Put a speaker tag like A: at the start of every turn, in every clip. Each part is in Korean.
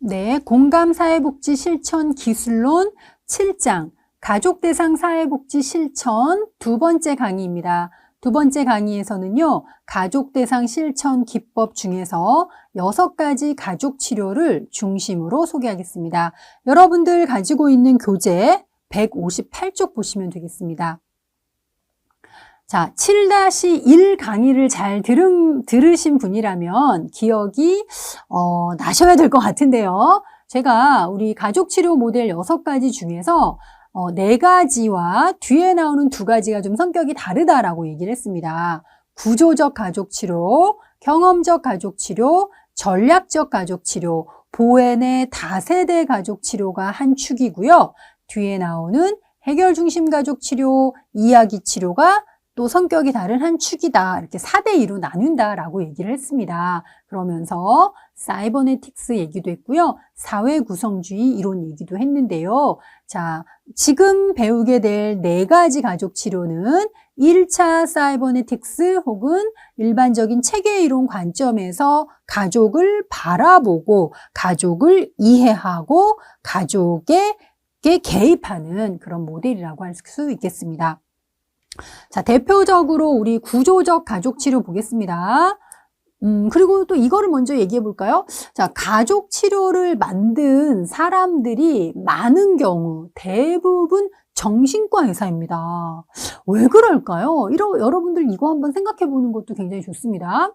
A: 네, 공감사회복지 실천 기술론 7장 가족대상 사회복지 실천 두 번째 강의입니다. 두 번째 강의에서는요, 가족대상 실천 기법 중에서 6가지 가족치료를 중심으로 소개하겠습니다. 여러분들 가지고 있는 교재 158쪽 보시면 되겠습니다. 자, 7-1 강의를 잘 들으신 분이라면 기억이 나셔야 될 것 같은데요. 제가 우리 가족치료 모델 6가지 중에서 4가지와 뒤에 나오는 2가지가 좀 성격이 다르다라고 얘기를 했습니다. 구조적 가족치료, 경험적 가족치료, 전략적 가족치료, 보앤의 다세대 가족치료가 한 축이고요. 뒤에 나오는 해결 중심 가족치료, 이야기 치료가 또 성격이 다른 한 축이다. 이렇게 4대2로 나눈다라고 얘기를 했습니다. 그러면서 사이버네틱스 얘기도 했고요. 사회구성주의 이론 얘기도 했는데요. 자, 지금 배우게 될 4가지 가족치료는 1차 사이버네틱스 혹은 일반적인 체계이론 관점에서 가족을 바라보고 가족을 이해하고 가족에게 개입하는 그런 모델이라고 할 수 있겠습니다. 자, 대표적으로 우리 구조적 가족치료 보겠습니다. 그리고 또 이거를 먼저 얘기해 볼까요? 자, 가족치료를 만든 사람들이 많은 경우 대부분 정신과 의사입니다. 왜 그럴까요? 여러분들 이거 한번 생각해 보는 것도 굉장히 좋습니다.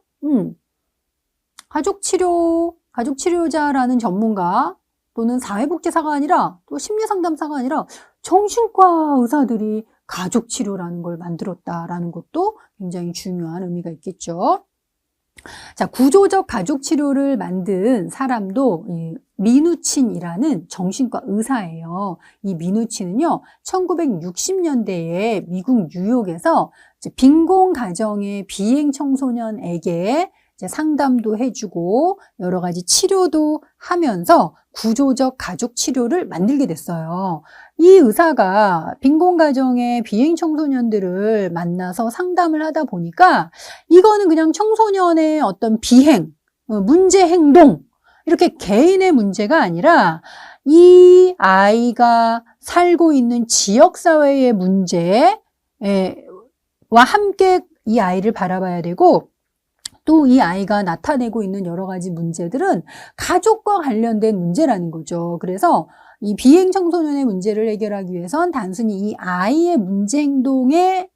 A: 가족치료자라는 전문가 또는 사회복지사가 아니라 또 심리상담사가 아니라 정신과 의사들이 가족치료라는 걸 만들었다라는 것도 굉장히 중요한 의미가 있겠죠. 자, 구조적 가족치료를 만든 사람도 미누친이라는 정신과 의사예요. 이 미누친은요, 1960년대에 미국 뉴욕에서 빈곤 가정의 비행 청소년에게 상담도 해주고 여러 가지 치료도 하면서 구조적 가족 치료를 만들게 됐어요. 이 의사가 빈곤 가정의 비행 청소년들을 만나서 상담을 하다 보니까 이거는 그냥 청소년의 어떤 비행, 문제 행동 이렇게 개인의 문제가 아니라 이 아이가 살고 있는 지역사회의 문제와 함께 이 아이를 바라봐야 되고 또 이 아이가 나타내고 있는 여러 가지 문제들은 가족과 관련된 문제라는 거죠. 그래서 이 비행 청소년의 문제를 해결하기 위해선 단순히 이 아이의 문제 행동에만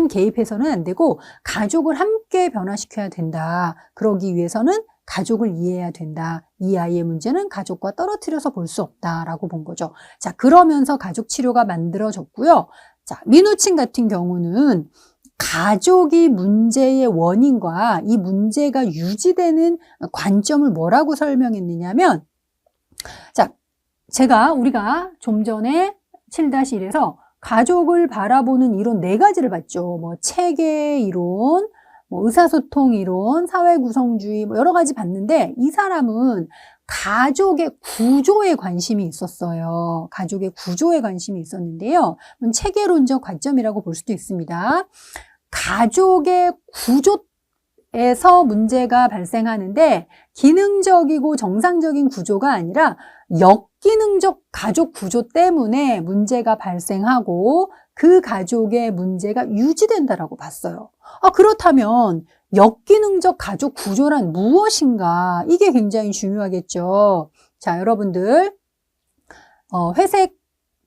A: 개입해서는 안 되고 가족을 함께 변화시켜야 된다. 그러기 위해서는 가족을 이해해야 된다. 이 아이의 문제는 가족과 떨어뜨려서 볼 수 없다라고 본 거죠. 자, 그러면서 가족 치료가 만들어졌고요. 자, 미누친 같은 경우는 가족이 문제의 원인과 이 문제가 유지되는 관점을 뭐라고 설명했느냐면, 자, 우리가 좀 전에 7-1에서 가족을 바라보는 이론 4가지를 봤죠. 뭐 체계 이론, 뭐 의사소통 이론, 사회구성주의 뭐 여러 가지 봤는데 이 사람은 가족의 구조에 관심이 있었어요. 가족의 구조에 관심이 있었는데요. 체계론적 관점이라고 볼 수도 있습니다. 가족의 구조에서 문제가 발생하는데 기능적이고 정상적인 구조가 아니라 역기능적 가족 구조 때문에 문제가 발생하고 그 가족의 문제가 유지된다라고 봤어요. 그렇다면 역기능적 가족 구조란 무엇인가? 이게 굉장히 중요하겠죠. 자, 여러분들 회색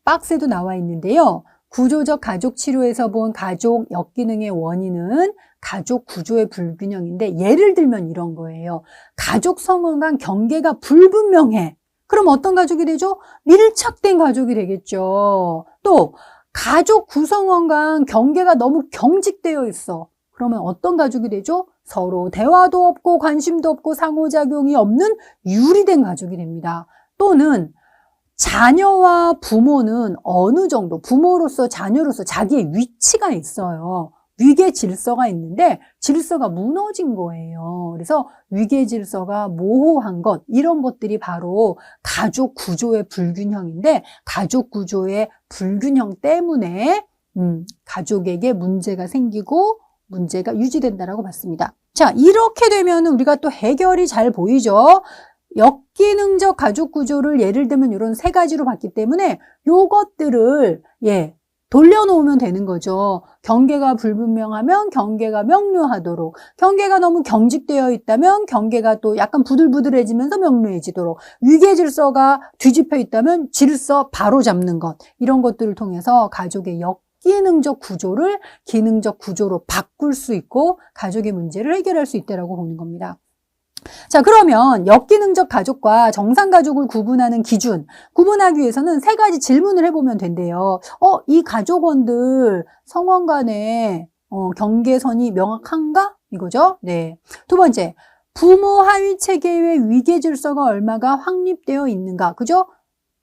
A: 박스에도 나와 있는데요. 구조적 가족 치료에서 본 가족 역기능의 원인은 가족 구조의 불균형인데 예를 들면 이런 거예요. 가족 성원 간 경계가 불분명해. 그럼 어떤 가족이 되죠? 밀착된 가족이 되겠죠. 또 가족 구성원 간 경계가 너무 경직되어 있어. 그러면 어떤 가족이 되죠? 서로 대화도 없고 관심도 없고 상호작용이 없는 유리된 가족이 됩니다. 또는 자녀와 부모는 어느 정도 부모로서 자녀로서 자기의 위치가 있어요. 위계 질서가 있는데 질서가 무너진 거예요. 그래서 위계 질서가 모호한 것, 이런 것들이 바로 가족 구조의 불균형인데 가족 구조의 불균형 때문에 가족에게 문제가 생기고 문제가 유지된다라고 봤습니다. 자, 이렇게 되면 우리가 또 해결이 잘 보이죠. 역기능적 가족 구조를 예를 들면 이런 세 가지로 봤기 때문에 요것들을 돌려놓으면 되는 거죠. 경계가 불분명하면 경계가 명료하도록, 경계가 너무 경직되어 있다면 경계가 또 약간 부들부들해지면서 명료해지도록, 위계 질서가 뒤집혀 있다면 질서 바로 잡는 것, 이런 것들을 통해서 가족의 역기능적 구조를 기능적 구조로 바꿀 수 있고 가족의 문제를 해결할 수 있다라고 보는 겁니다. 자, 그러면 역기능적 가족과 정상가족을 구분하기 위해서는 세 가지 질문을 해보면 된대요. 이 가족원들 성원 간의 경계선이 명확한가? 이거죠. 네. 두 번째, 부모 하위 체계의 위계 질서가 얼마가 확립되어 있는가? 그죠?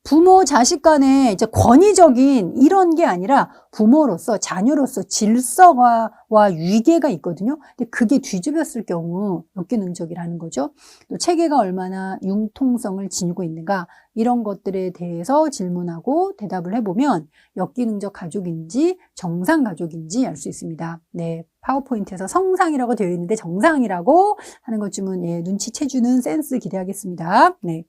A: 부모 자식 간에 이제 권위적인 이런 게 아니라 부모로서 자녀로서 질서와 위계가 있거든요. 근데 그게 뒤집혔을 경우 역기능적이라는 거죠. 또 체계가 얼마나 융통성을 지니고 있는가, 이런 것들에 대해서 질문하고 대답을 해보면 역기능적 가족인지 정상 가족인지 알 수 있습니다. 네, 파워포인트에서 성상이라고 되어 있는데 정상이라고 하는 것쯤은 눈치채주는 센스 기대하겠습니다. 네.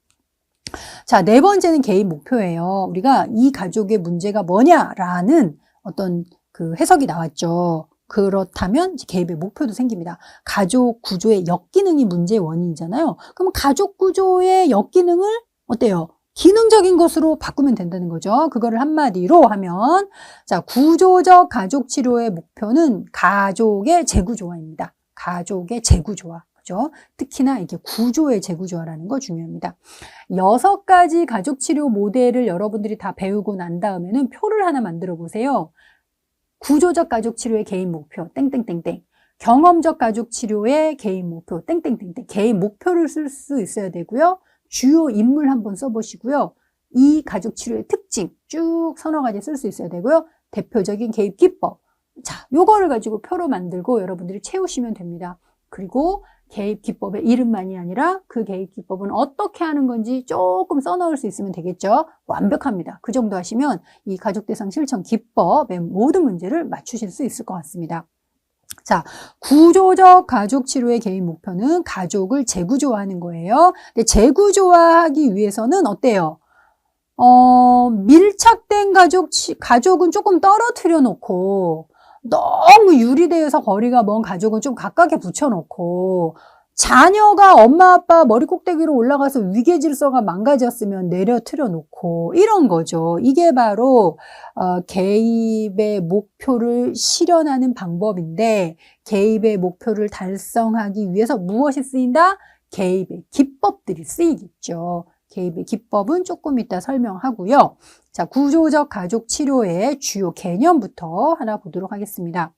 A: 자, 네 번째는 개인 목표예요. 우리가 이 가족의 문제가 뭐냐라는 어떤 그 해석이 나왔죠. 그렇다면 개입의 목표도 생깁니다. 가족 구조의 역기능이 문제의 원인이잖아요. 그럼 가족 구조의 역기능을 어때요? 기능적인 것으로 바꾸면 된다는 거죠. 그거를 한마디로 하면, 자, 구조적 가족 치료의 목표는 가족의 재구조화입니다. 가족의 재구조화. 그죠? 특히나 이게 구조의 재구조화라는 거 중요합니다. 6가지 가족 치료 모델을 여러분들이 다 배우고 난 다음에는 표를 하나 만들어 보세요. 구조적 가족 치료의 개인 목표, 땡땡땡땡. 경험적 가족 치료의 개인 목표, 땡땡땡땡. 개인 목표를 쓸 수 있어야 되고요. 주요 인물 한번 써보시고요. 이 가족 치료의 특징 쭉 서너 가지 쓸 수 있어야 되고요. 대표적인 개입 기법. 자, 요거를 가지고 표로 만들고 여러분들이 채우시면 됩니다. 그리고 개입 기법의 이름만이 아니라 그 개입 기법은 어떻게 하는 건지 조금 써넣을 수 있으면 되겠죠. 완벽합니다. 그 정도 하시면 이 가족대상 실천 기법의 모든 문제를 맞추실 수 있을 것 같습니다. 자, 구조적 가족 치료의 개인 목표는 가족을 재구조화하는 거예요. 근데 재구조화하기 위해서는 어때요? 밀착된 가족은 조금 떨어뜨려 놓고, 너무 유리되어서 거리가 먼 가족은 좀 가깝게 붙여놓고, 자녀가 엄마 아빠 머리 꼭대기로 올라가서 위계 질서가 망가졌으면 내려뜨려 놓고, 이런 거죠. 이게 바로 개입의 목표를 실현하는 방법인데, 개입의 목표를 달성하기 위해서 무엇이 쓰인다? 개입의 기법들이 쓰이겠죠. 개입의 기법은 조금 이따 설명하고요. 자, 구조적 가족 치료의 주요 개념부터 하나 보도록 하겠습니다.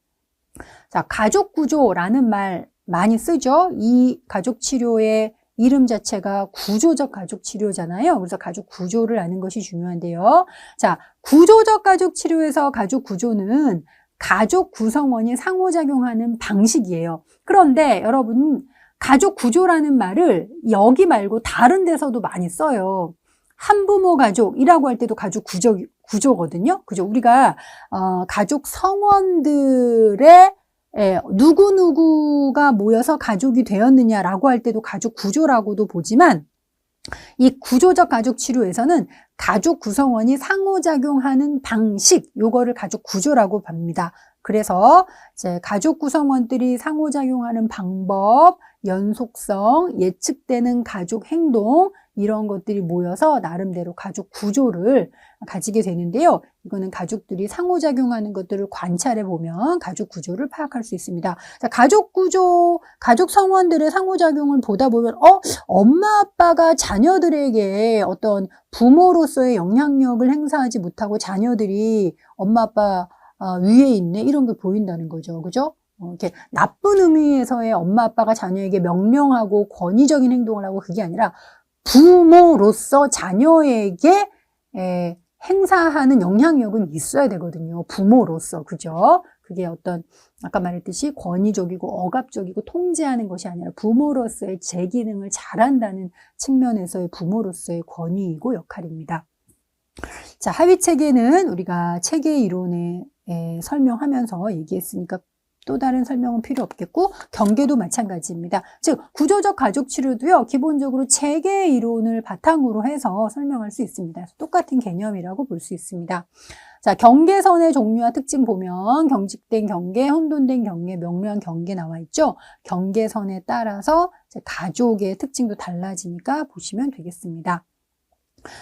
A: 자, 가족 구조라는 말 많이 쓰죠. 이 가족 치료의 이름 자체가 구조적 가족 치료잖아요. 그래서 가족 구조를 아는 것이 중요한데요. 자, 구조적 가족 치료에서 가족 구조는 가족 구성원이 상호작용하는 방식이에요. 그런데 여러분, 가족 구조라는 말을 여기 말고 다른 데서도 많이 써요. 한부모 가족이라고 할 때도 가족 구조거든요. 그죠? 우리가 가족 성원들의 누구누구가 모여서 가족이 되었느냐라고 할 때도 가족 구조라고도 보지만, 이 구조적 가족 치료에서는 가족 구성원이 상호작용하는 방식, 요거를 가족 구조라고 봅니다. 그래서 이제 가족 구성원들이 상호작용하는 방법, 연속성, 예측되는 가족 행동, 이런 것들이 모여서 나름대로 가족 구조를 가지게 되는데요. 이거는 가족들이 상호작용하는 것들을 관찰해 보면 가족 구조를 파악할 수 있습니다. 자, 가족 구조, 가족 성원들의 상호작용을 보다 보면 엄마 아빠가 자녀들에게 어떤 부모로서의 영향력을 행사하지 못하고 자녀들이 엄마 아빠 위에 있네, 이런 게 보인다는 거죠. 그죠? 이렇게 나쁜 의미에서의 엄마 아빠가 자녀에게 명령하고 권위적인 행동을 하고, 그게 아니라 부모로서 자녀에게 행사하는 영향력은 있어야 되거든요. 부모로서. 그죠? 그게 어떤 아까 말했듯이 권위적이고 억압적이고 통제하는 것이 아니라 부모로서의 제 기능을 잘한다는 측면에서의 부모로서의 권위이고 역할입니다. 자, 하위 체계는 우리가 체계 이론에 설명하면서 얘기했으니까 또 다른 설명은 필요 없겠고 경계도 마찬가지입니다. 즉 구조적 가족 치료도요. 기본적으로 체계 이론을 바탕으로 해서 설명할 수 있습니다. 똑같은 개념이라고 볼 수 있습니다. 자, 경계선의 종류와 특징 보면 경직된 경계, 혼돈된 경계, 명료한 경계 나와 있죠. 경계선에 따라서 이제 가족의 특징도 달라지니까 보시면 되겠습니다.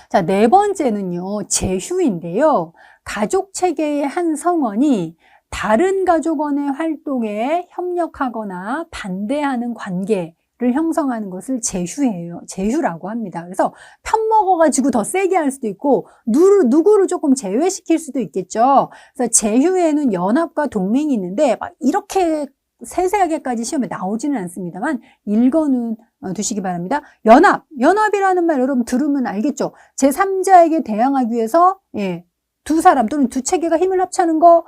A: 자, 네 번째는요, 제휴인데요. 가족 체계의 한 성원이 다른 가족원의 활동에 협력하거나 반대하는 관계를 형성하는 것을 제휴라고 합니다. 그래서 편먹어가지고 더 세게 할 수도 있고, 누구를 조금 제외시킬 수도 있겠죠. 그래서 제휴에는 연합과 동맹이 있는데, 막 이렇게 세세하게까지 시험에 나오지는 않습니다만, 읽어는 두시기 바랍니다. 연합이라는 말 여러분 들으면 알겠죠? 제3자에게 대항하기 위해서, 두 사람 또는 두 체계가 힘을 합치는 거,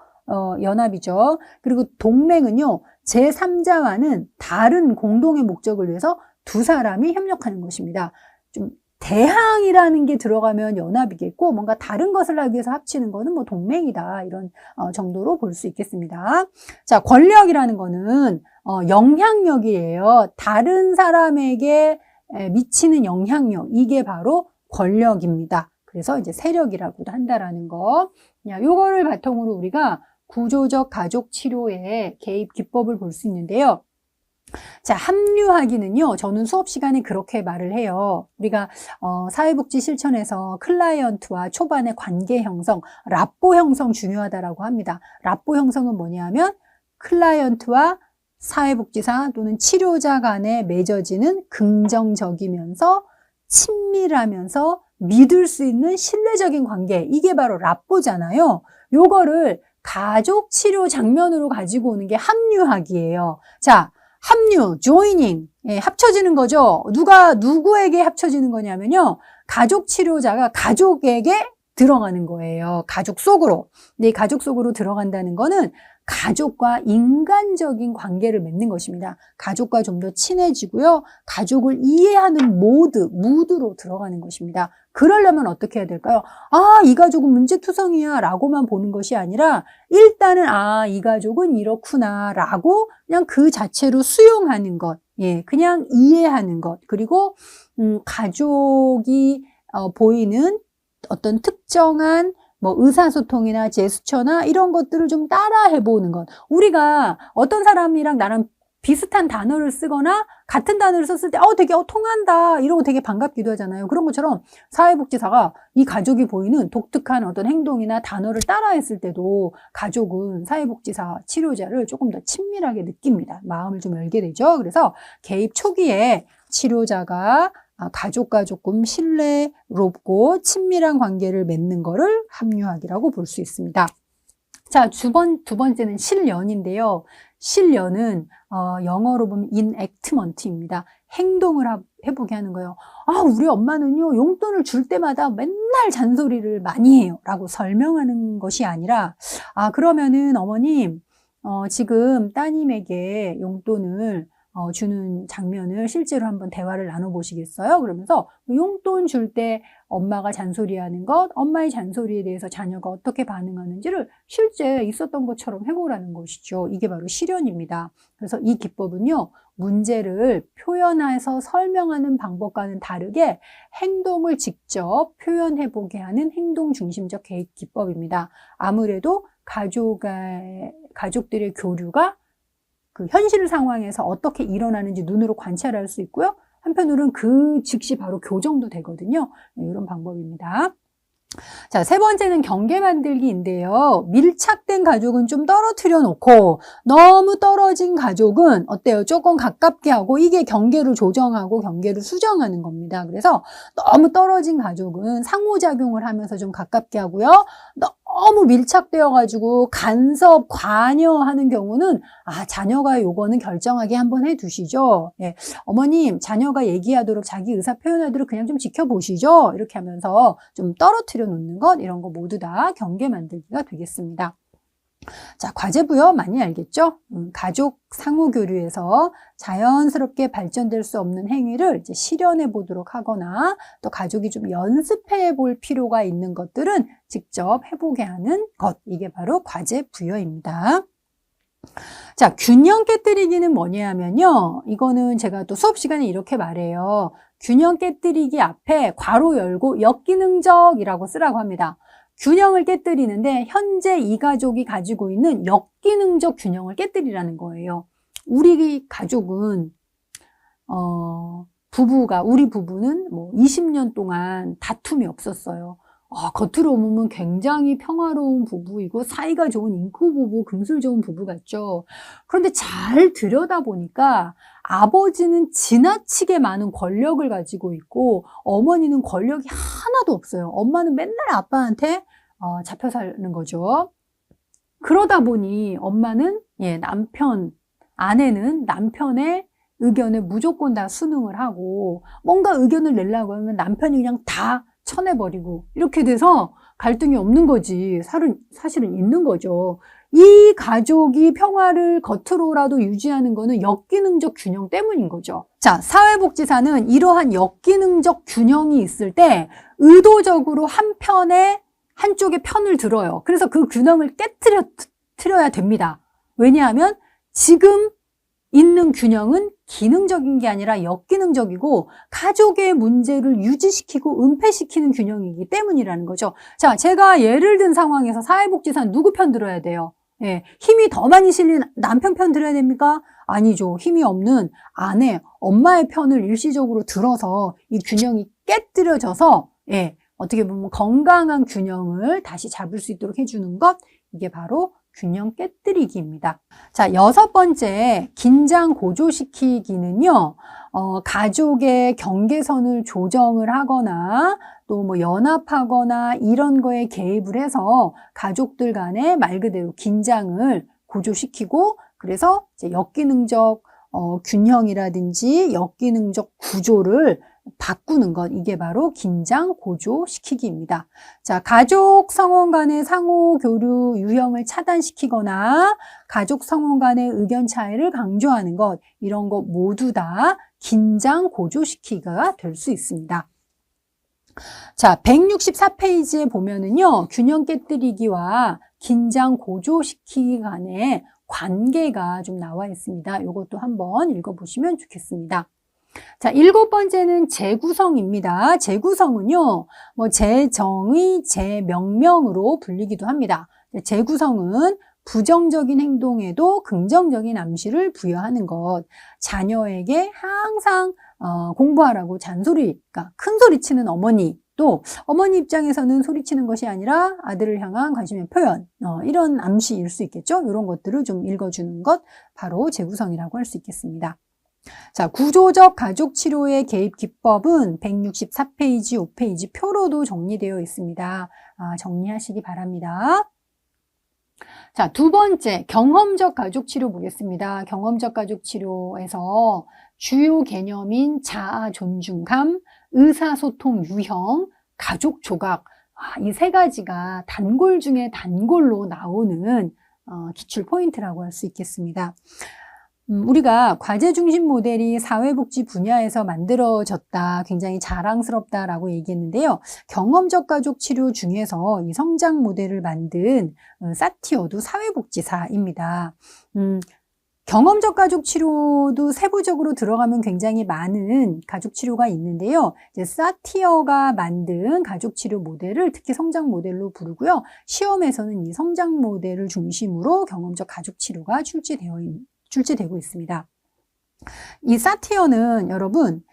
A: 연합이죠. 그리고 동맹은요, 제3자와는 다른 공동의 목적을 위해서 두 사람이 협력하는 것입니다. 좀 대항이라는 게 들어가면 연합이겠고, 뭔가 다른 것을 하기 위해서 합치는 거는 뭐 동맹이다. 이런 정도로 볼 수 있겠습니다. 자, 권력이라는 거는 영향력이에요. 다른 사람에게 미치는 영향력, 이게 바로 권력입니다. 그래서 이제 세력이라고도 한다라는 거. 요거를 바탕으로 우리가 구조적 가족 치료의 개입 기법을 볼 수 있는데요. 자, 합류하기는요, 저는 수업 시간에 그렇게 말을 해요. 우리가 사회복지 실천에서 클라이언트와 초반의 관계 형성, 라포 형성 중요하다라고 합니다. 라포 형성은 뭐냐면 클라이언트와 사회복지사 또는 치료자 간에 맺어지는 긍정적이면서 친밀하면서 믿을 수 있는 신뢰적인 관계, 이게 바로 라포잖아요. 요거를 가족 치료 장면으로 가지고 오는 게 합류하기예요. 자, 합류, joining, 합쳐지는 거죠. 누가 누구에게 합쳐지는 거냐면요, 가족 치료자가 가족에게 들어가는 거예요. 가족 속으로. 근데 이 가족 속으로 들어간다는 거는 가족과 인간적인 관계를 맺는 것입니다. 가족과 좀 더 친해지고요. 가족을 이해하는 무드로 들어가는 것입니다. 그러려면 어떻게 해야 될까요? 아, 이 가족은 문제투성이야 라고만 보는 것이 아니라 일단은 이 가족은 이렇구나 라고 그냥 그 자체로 수용하는 것, 그냥 이해하는 것, 그리고 가족이 보이는 어떤 특정한 뭐 의사소통이나 제스처나 이런 것들을 좀 따라 해보는 것. 우리가 어떤 사람이랑 나랑 비슷한 단어를 쓰거나 같은 단어를 썼을 때 되게 통한다 이러고 되게 반갑기도 하잖아요. 그런 것처럼 사회복지사가 이 가족이 보이는 독특한 어떤 행동이나 단어를 따라 했을 때도 가족은 사회복지사 치료자를 조금 더 친밀하게 느낍니다. 마음을 좀 열게 되죠. 그래서 개입 초기에 치료자가 가족과 조금 신뢰롭고 친밀한 관계를 맺는 거를 합류하기라고 볼 수 있습니다. 자, 두 번째는 실연인데요. 실연은 영어로 보면 enactment입니다. 행동을 해보게 하는 거예요. 우리 엄마는요, 용돈을 줄 때마다 맨날 잔소리를 많이 해요 라고 설명하는 것이 아니라, 그러면은 어머님 지금 따님에게 용돈을 주는 장면을 실제로 한번 대화를 나눠보시겠어요? 그러면서 용돈 줄 때 엄마가 잔소리하는 것, 엄마의 잔소리에 대해서 자녀가 어떻게 반응하는지를 실제 있었던 것처럼 해보라는 것이죠. 이게 바로 실연입니다. 그래서 이 기법은요, 문제를 표현해서 설명하는 방법과는 다르게 행동을 직접 표현해보게 하는 행동 중심적 개입 기법입니다. 아무래도 가족들의 교류가 그 현실 상황에서 어떻게 일어나는지 눈으로 관찰할 수 있고요. 한편으로는 그 즉시 바로 교정도 되거든요. 이런 방법입니다. 자, 세 번째는 경계 만들기인데요. 밀착된 가족은 좀 떨어뜨려 놓고 너무 떨어진 가족은 어때요? 조금 가깝게 하고 이게 경계를 조정하고 경계를 수정하는 겁니다. 그래서 너무 떨어진 가족은 상호작용을 하면서 좀 가깝게 하고요. 너무 밀착되어 가지고 간섭, 관여하는 경우는 자녀가 요거는 결정하게 한번 해두시죠. 어머님, 자녀가 얘기하도록 자기 의사 표현하도록 그냥 좀 지켜보시죠. 이렇게 하면서 좀 떨어뜨려 놓는 것, 이런 거 모두 다 경계 만들기가 되겠습니다. 자, 과제부요. 많이 알겠죠? 가족 상호교류에서 자연스럽게 발전될 수 없는 행위를 이제 실현해 보도록 하거나 또 가족이 좀 연습해 볼 필요가 있는 것들은 직접 해보게 하는 것. 이게 바로 과제부여입니다. 자, 균형 깨뜨리기는 뭐냐면요. 이거는 제가 또 수업 시간에 이렇게 말해요. 균형 깨뜨리기 앞에 괄호 열고 역기능적이라고 쓰라고 합니다. 균형을 깨뜨리는데 현재 이 가족이 가지고 있는 역기능적 균형을 깨뜨리라는 거예요. 우리 가족은 우리 부부는 뭐 20년 동안 다툼이 없었어요. 겉으로 보면 굉장히 평화로운 부부이고 사이가 좋은 잉크 부부, 금술 좋은 부부 같죠. 그런데 잘 들여다보니까 아버지는 지나치게 많은 권력을 가지고 있고 어머니는 권력이 하나도 없어요. 엄마는 맨날 아빠한테 잡혀 사는 거죠. 그러다 보니 아내는 남편의 의견을 무조건 다 순응을 하고 뭔가 의견을 내려고 하면 남편이 그냥 다 쳐내버리고 이렇게 돼서 갈등이 없는 거지. 사실은 있는 거죠. 이 가족이 평화를 겉으로라도 유지하는 거는 역기능적 균형 때문인 거죠. 자, 사회복지사는 이러한 역기능적 균형이 있을 때 의도적으로 한쪽의 편을 들어요. 그래서 그 균형을 깨트려야 됩니다. 왜냐하면 지금 있는 균형은 기능적인 게 아니라 역기능적이고 가족의 문제를 유지시키고 은폐시키는 균형이기 때문이라는 거죠. 자, 제가 예를 든 상황에서 사회복지사는 누구 편 들어야 돼요? 예, 힘이 더 많이 실린 남편 편 들어야 됩니까? 아니죠. 힘이 없는 아내, 엄마의 편을 일시적으로 들어서 이 균형이 깨뜨려져서 어떻게 보면 건강한 균형을 다시 잡을 수 있도록 해주는 것, 이게 바로 균형 깨뜨리기입니다. 자, 6번째, 긴장 고조시키기는요, 가족의 경계선을 조정을 하거나 또 뭐 연합하거나 이런 거에 개입을 해서 가족들 간에 말 그대로 긴장을 고조시키고 그래서 이제 역기능적 균형이라든지 역기능적 구조를 바꾸는 것, 이게 바로 긴장 고조시키기입니다. 자, 가족 성원 간의 상호 교류 유형을 차단시키거나 가족 성원 간의 의견 차이를 강조하는 것, 이런 것 모두 다 긴장 고조시키기가 될 수 있습니다. 자, 164페이지에 보면은요, 균형 깨뜨리기와 긴장 고조시키기 간의 관계가 좀 나와 있습니다. 이것도 한번 읽어보시면 좋겠습니다. 자, 7번째는 재구성입니다. 재구성은요, 재정의, 재명명으로 불리기도 합니다. 재구성은 부정적인 행동에도 긍정적인 암시를 부여하는 것. 자녀에게 항상 공부하라고 그러니까 큰 소리 치는 어머니, 또 어머니 입장에서는 소리치는 것이 아니라 아들을 향한 관심의 표현, 이런 암시일 수 있겠죠. 이런 것들을 좀 읽어주는 것, 바로 재구성이라고 할 수 있겠습니다. 자, 구조적 가족 치료의 개입 기법은 164페이지, 5페이지 표로도 정리되어 있습니다. 정리하시기 바랍니다. 자, 2번째, 경험적 가족 치료 보겠습니다. 경험적 가족 치료에서 주요 개념인 자아 존중감, 의사소통 유형, 가족 조각, 이 세 가지가 단골 중에 단골로 나오는 기출 포인트라고 할 수 있겠습니다. 우리가 과제 중심 모델이 사회복지 분야에서 만들어졌다, 굉장히 자랑스럽다라고 얘기했는데요. 경험적 가족 치료 중에서 이 성장 모델을 만든 사티어도 사회복지사입니다. 경험적 가족 치료도 세부적으로 들어가면 굉장히 많은 가족 치료가 있는데요. 이제 사티어가 만든 가족 치료 모델을 특히 성장 모델로 부르고요. 시험에서는 이 성장 모델을 중심으로 경험적 가족 치료가 출제되고 있습니다. 이 사티어는 여러분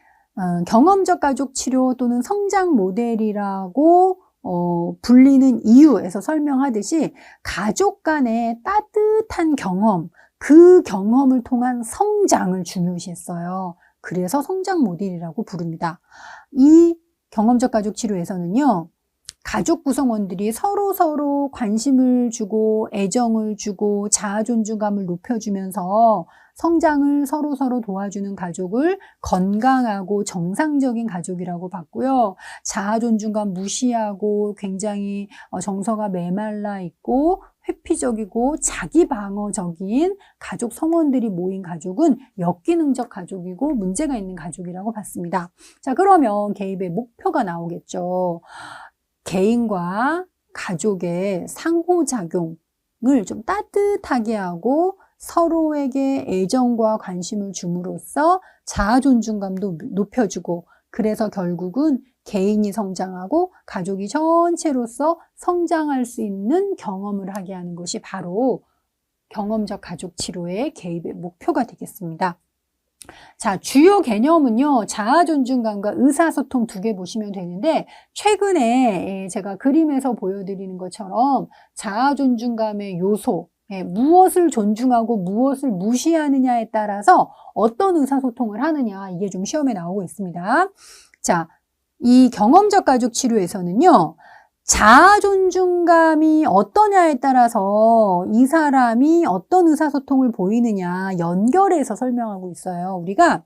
A: 경험적 가족 치료 또는 성장 모델이라고 불리는 이유에서 설명하듯이 가족 간의 따뜻한 경험, 그 경험을 통한 성장을 중요시했어요. 그래서 성장 모델이라고 부릅니다. 이 경험적 가족 치료에서는요, 가족 구성원들이 서로 관심을 주고 애정을 주고 자아 존중감을 높여주면서 성장을 서로 도와주는 가족을 건강하고 정상적인 가족이라고 봤고요. 자아 존중감 무시하고 굉장히 정서가 메말라 있고 회피적이고 자기 방어적인 가족 성원들이 모인 가족은 역기능적 가족이고 문제가 있는 가족이라고 봤습니다. 자, 그러면 개입의 목표가 나오겠죠. 개인과 가족의 상호작용을 좀 따뜻하게 하고 서로에게 애정과 관심을 줌으로써 자아 존중감도 높여주고 그래서 결국은 개인이 성장하고 가족이 전체로서 성장할 수 있는 경험을 하게 하는 것이 바로 경험적 가족 치료의 개입의 목표가 되겠습니다. 자, 주요 개념은요, 자아 존중감과 의사소통 두 개 보시면 되는데, 최근에 제가 그림에서 보여드리는 것처럼 자아 존중감의 요소, 무엇을 존중하고 무엇을 무시하느냐에 따라서 어떤 의사소통을 하느냐, 이게 좀 시험에 나오고 있습니다. 자, 이 경험적 가족 치료에서는요, 자아 존중감이 어떠냐에 따라서 이 사람이 어떤 의사소통을 보이느냐 연결해서 설명하고 있어요. 우리가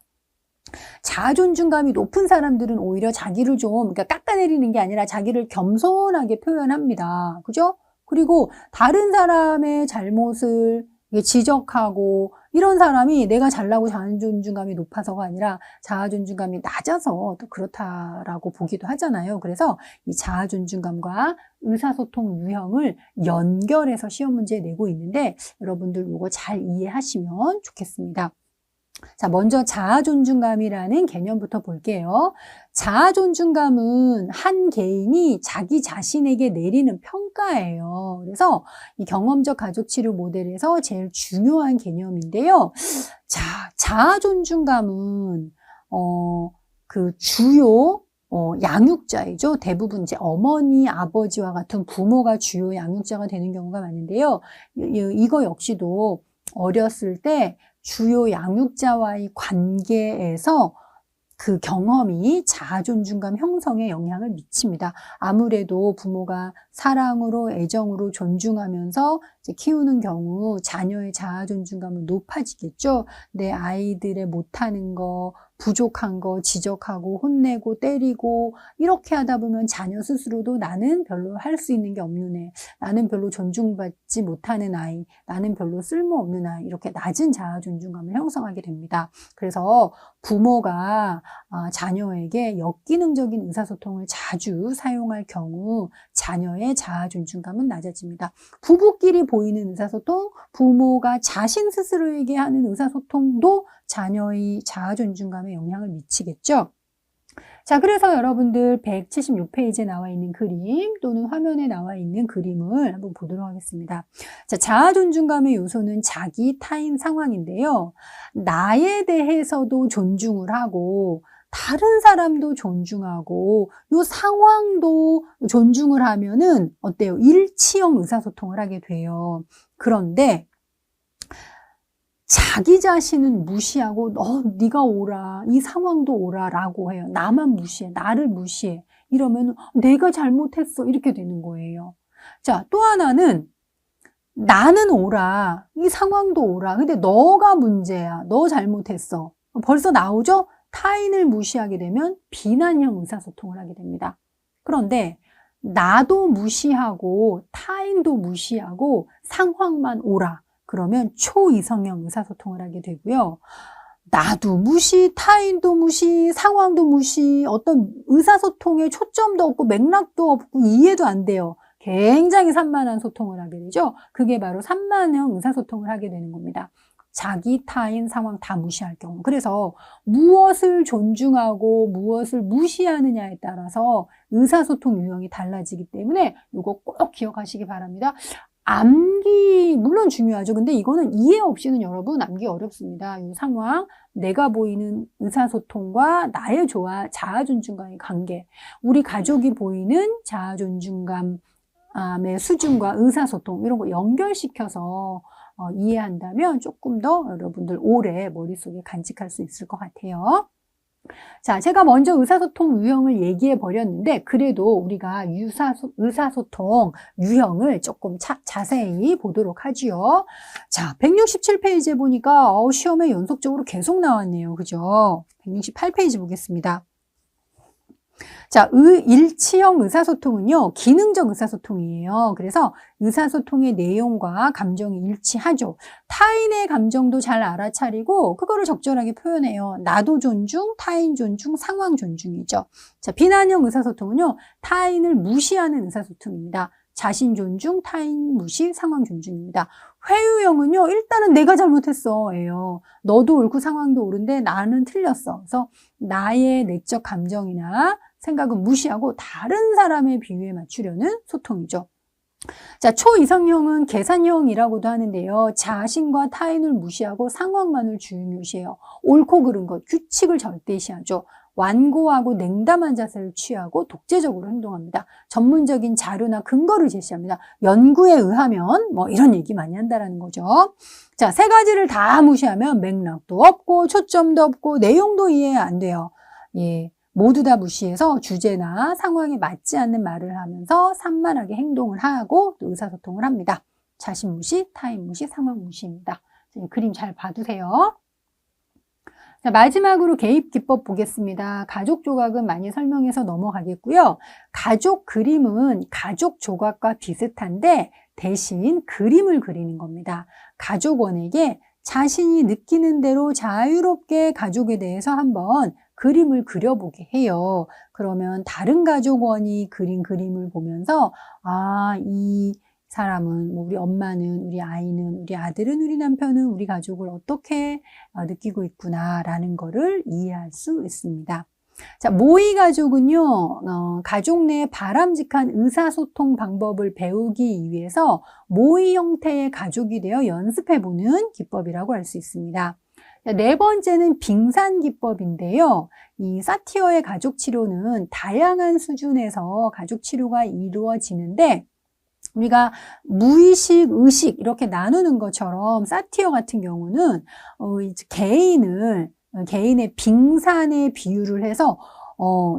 A: 자아 존중감이 높은 사람들은 오히려 자기를 좀 그러니까 깎아내리는 게 아니라 자기를 겸손하게 표현합니다. 그죠? 그리고 다른 사람의 잘못을 지적하고 이런 사람이 내가 잘나고 자아 존중감이 높아서가 아니라 자아 존중감이 낮아서 또 그렇다라고 보기도 하잖아요. 그래서 이 자아 존중감과 의사소통 유형을 연결해서 시험 문제에 내고 있는데 여러분들 이거 잘 이해하시면 좋겠습니다. 자, 먼저 자아 존중감이라는 개념부터 볼게요. 자아 존중감은 한 개인이 자기 자신에게 내리는 평가예요. 그래서 이 경험적 가족 치료 모델에서 제일 중요한 개념인데요. 자, 자아 존중감은 그 주요 양육자이죠. 대부분 이제 어머니, 아버지와 같은 부모가 주요 양육자가 되는 경우가 많은데요. 이거 역시도 어렸을 때 주요 양육자와의 관계에서 그 경험이 자아 존중감 형성에 영향을 미칩니다. 아무래도 부모가 사랑으로 애정으로 존중하면서 이제 키우는 경우 자녀의 자아 존중감은 높아지겠죠. 내 아이들의 못하는 거, 부족한 거 지적하고 혼내고 때리고 이렇게 하다 보면 자녀 스스로도 나는 별로 할 수 있는 게 없는 애, 나는 별로 존중받지 못하는 아이, 나는 별로 쓸모없는 아이 이렇게 낮은 자아 존중감을 형성하게 됩니다. 그래서 부모가 자녀에게 역기능적인 의사소통을 자주 사용할 경우 자녀의 자아 존중감은 낮아집니다. 부부끼리 보이는 의사소통, 부모가 자신 스스로에게 하는 의사소통도 자녀의 자아 존중감에 영향을 미치겠죠. 자, 그래서 여러분들 176페이지에 나와 있는 그림 또는 화면에 나와 있는 그림을 한번 보도록 하겠습니다. 자, 자아 존중감의 요소는 자기, 타인, 상황인데요. 나에 대해서도 존중을 하고 다른 사람도 존중하고 요 상황도 존중을 하면은 어때요? 일치형 의사소통을 하게 돼요. 그런데 자기 자신은 무시하고 네가 오라, 이 상황도 오라라고 해요. 나만 무시해, 나를 무시해. 이러면 내가 잘못했어 이렇게 되는 거예요. 자, 또 하나는 나는 오라, 이 상황도 오라. 근데 너가 문제야, 너 잘못했어. 벌써 나오죠? 타인을 무시하게 되면 비난형 의사소통을 하게 됩니다. 그런데 나도 무시하고 타인도 무시하고 상황만 오라. 그러면 초이성형 의사소통을 하게 되고요. 나도 무시, 타인도 무시, 상황도 무시, 어떤 의사소통에 초점도 없고 맥락도 없고 이해도 안 돼요. 굉장히 산만한 소통을 하게 되죠. 그게 바로 산만형 의사소통을 하게 되는 겁니다. 자기, 타인, 상황 다 무시할 경우. 그래서 무엇을 존중하고 무엇을 무시하느냐에 따라서 의사소통 유형이 달라지기 때문에 이거 꼭 기억하시기 바랍니다. 암기 물론 중요하죠. 근데 이거는 이해 없이는 여러분 암기 어렵습니다. 이 상황, 내가 보이는 의사소통과 나의 자아 존중감의 관계, 우리 가족이 보이는 자아 존중감의 수준과 의사소통 이런 거 연결시켜서 이해한다면 조금 더 여러분들 오래 머릿속에 간직할 수 있을 것 같아요. 자, 제가 먼저 의사소통 유형을 얘기해 버렸는데 그래도 우리가 의사소통 유형을 조금 자세히 보도록 하지요. 자, 167페이지에 보니까 시험에 연속적으로 계속 나왔네요. 그죠? 168페이지 보겠습니다. 자, 일치형 의사소통은요, 기능적 의사소통이에요. 그래서 의사소통의 내용과 감정이 일치하죠. 타인의 감정도 잘 알아차리고, 그거를 적절하게 표현해요. 나도 존중, 타인 존중, 상황 존중이죠. 자, 비난형 의사소통은요, 타인을 무시하는 의사소통입니다. 자신 존중, 타인 무시, 상황 존중입니다. 회유형은요, 일단은 내가 잘못했어, 예요. 너도 옳고 상황도 옳은데 나는 틀렸어. 그래서 나의 내적 감정이나 생각은 무시하고 다른 사람의 비유에 맞추려는 소통이죠. 자, 초이성형은 계산형이라고도 하는데요. 자신과 타인을 무시하고 상황만을 중요시해요. 옳고 그른 것, 규칙을 절대시하죠. 완고하고 냉담한 자세를 취하고 독재적으로 행동합니다. 전문적인 자료나 근거를 제시합니다. 연구에 의하면 뭐 이런 얘기 많이 한다라는 거죠. 자, 세 가지를 다 무시하면 맥락도 없고 초점도 없고 내용도 이해 안 돼요. 예. 모두 다 무시해서 주제나 상황에 맞지 않는 말을 하면서 산만하게 행동을 하고 또 의사소통을 합니다. 자신 무시, 타인 무시, 상황 무시입니다. 그림 잘 봐두세요. 자, 마지막으로 개입 기법 보겠습니다. 가족 조각은 많이 설명해서 넘어가겠고요. 가족 그림은 가족 조각과 비슷한데 대신 그림을 그리는 겁니다. 가족원에게 자신이 느끼는 대로 자유롭게 가족에 대해서 한번 그림을 그려보게 해요. 그러면 다른 가족원이 그린 그림을 보면서 이 사람은, 우리 엄마는, 우리 아이는, 우리 아들은, 우리 남편은 우리 가족을 어떻게 느끼고 있구나라는 거를 이해할 수 있습니다. 자, 모의 가족은요, 가족 내 바람직한 의사소통 방법을 배우기 위해서 모의 형태의 가족이 되어 연습해보는 기법이라고 할 수 있습니다. 네 번째는 빙산 기법인데요. 이 사티어의 가족 치료는 다양한 수준에서 가족 치료가 이루어지는데 우리가 무의식, 의식 이렇게 나누는 것처럼 사티어 같은 경우는 이제 개인의 빙산에 비유를 해서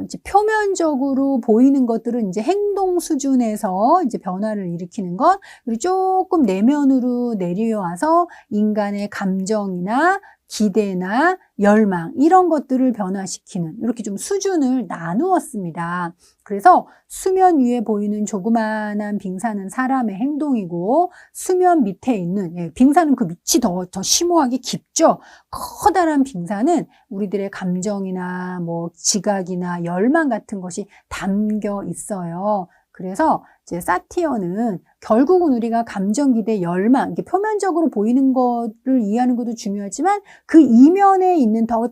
A: 이제 표면적으로 보이는 것들은 이제 행동 수준에서 이제 변화를 일으키는 것, 그리고 조금 내면으로 내려와서 인간의 감정이나 기대나 열망 이런 것들을 변화시키는 이렇게 좀 수준을 나누었습니다. 그래서 수면 위에 보이는 조그만한 빙산은 사람의 행동이고 수면 밑에 있는 빙산은 그 밑이 더 심오하게 깊죠. 커다란 빙산은 우리들의 감정이나 뭐 지각이나 열망 같은 것이 담겨 있어요. 그래서 이제 사티어는 결국은 우리가 감정, 기대, 열망, 이렇게 표면적으로 보이는 것을 이해하는 것도 중요하지만 그 이면에 있는 더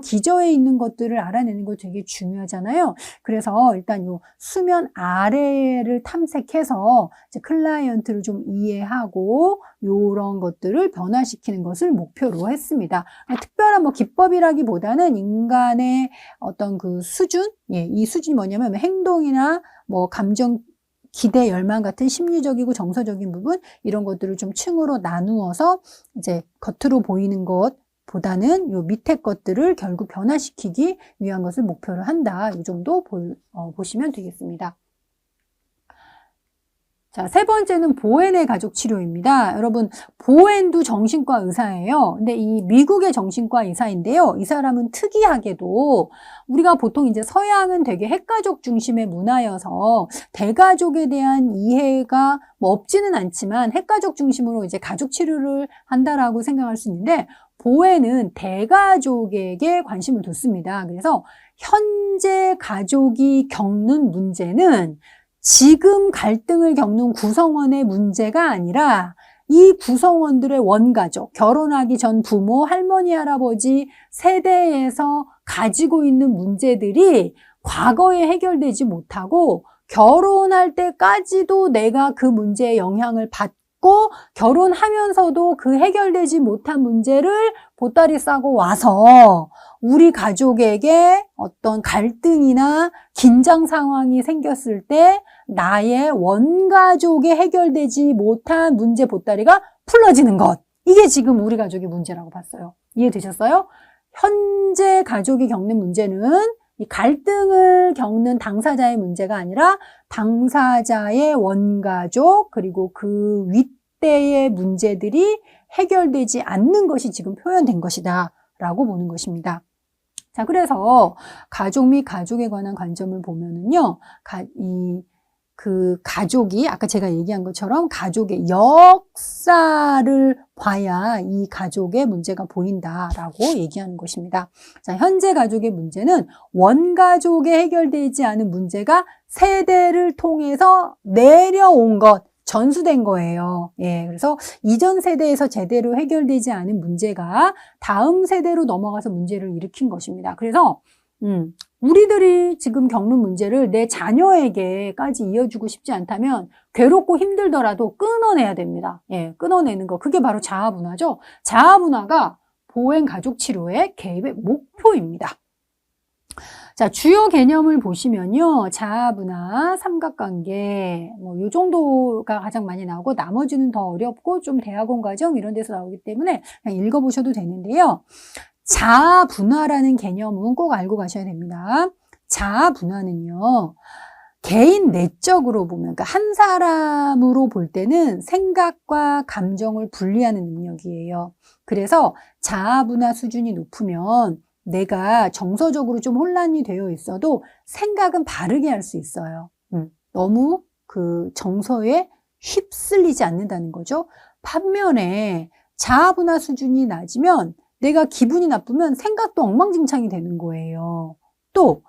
A: 기저에 있는 것들을 알아내는 거 되게 중요하잖아요. 그래서 일단 요 수면 아래를 탐색해서 이제 클라이언트를 좀 이해하고 요런 것들을 변화시키는 것을 목표로 했습니다. 특별한 뭐 기법이라기보다는 인간의 어떤 그 수준, 이 수준이 뭐냐면 행동이나 뭐 감정, 기대, 열망 같은 심리적이고 정서적인 부분 이런 것들을 좀 층으로 나누어서 이제 겉으로 보이는 것보다는 요 밑에 것들을 결국 변화시키기 위한 것을 목표로 한다. 이 정도 보시면 되겠습니다. 자, 세 번째는 보엔의 가족 치료입니다. 여러분, 보엔도 정신과 의사예요. 근데 이 미국의 정신과 의사인데요. 이 사람은 특이하게도 우리가 보통 이제 서양은 되게 핵가족 중심의 문화여서 대가족에 대한 이해가 뭐 없지는 않지만 핵가족 중심으로 이제 가족 치료를 한다라고 생각할 수 있는데 보엔은 대가족에게 관심을 뒀습니다. 그래서 현재 가족이 겪는 문제는 지금 갈등을 겪는 구성원의 문제가 아니라 이 구성원들의 원가족, 결혼하기 전 부모, 할머니, 할아버지 세대에서 가지고 있는 문제들이 과거에 해결되지 못하고 결혼할 때까지도 내가 그 문제의 영향을 받고 결혼하면서도 그 해결되지 못한 문제를 보따리 싸고 와서 우리 가족에게 어떤 갈등이나 긴장 상황이 생겼을 때 나의 원가족에 해결되지 못한 문제 보따리가 풀어지는 것. 이게 지금 우리 가족의 문제라고 봤어요. 이해되셨어요? 현재 가족이 겪는 문제는 이 갈등을 겪는 당사자의 문제가 아니라 당사자의 원가족 그리고 그 윗대의 문제들이 해결되지 않는 것이 지금 표현된 것이다 라고 보는 것입니다. 자, 그래서 가족 및 가족에 관한 관점을 보면은요, 그 가족이 아까 제가 얘기한 것처럼 가족의 역사를 봐야 이 가족의 문제가 보인다라고 얘기하는 것입니다. 자, 현재 가족의 문제는 원가족에 해결되지 않은 문제가 세대를 통해서 내려온 것, 전수된 거예요. 예, 그래서 이전 세대에서 제대로 해결되지 않은 문제가 다음 세대로 넘어가서 문제를 일으킨 것입니다. 그래서 우리들이 지금 겪는 문제를 내 자녀에게까지 이어주고 싶지 않다면 괴롭고 힘들더라도 끊어내야 됩니다. 예, 끊어내는 거. 그게 바로 자아분화죠. 자아분화가 보행 가족 치료의 개입의 목표입니다. 자, 주요 개념을 보시면요. 자아분화, 삼각관계, 요 정도가 가장 많이 나오고 나머지는 더 어렵고 좀 대학원 과정 이런 데서 나오기 때문에 그냥 읽어보셔도 되는데요. 자아분화라는 개념은 꼭 알고 가셔야 됩니다. 자아분화는요. 개인 내적으로 보면, 그러니까 한 사람으로 볼 때는 생각과 감정을 분리하는 능력이에요. 그래서 자아분화 수준이 높으면 내가 정서적으로 좀 혼란이 되어 있어도 생각은 바르게 할 수 있어요. 너무 그 정서에 휩쓸리지 않는다는 거죠. 반면에 자아분화 수준이 낮으면 내가 기분이 나쁘면 생각도 엉망진창이 되는 거예요. 또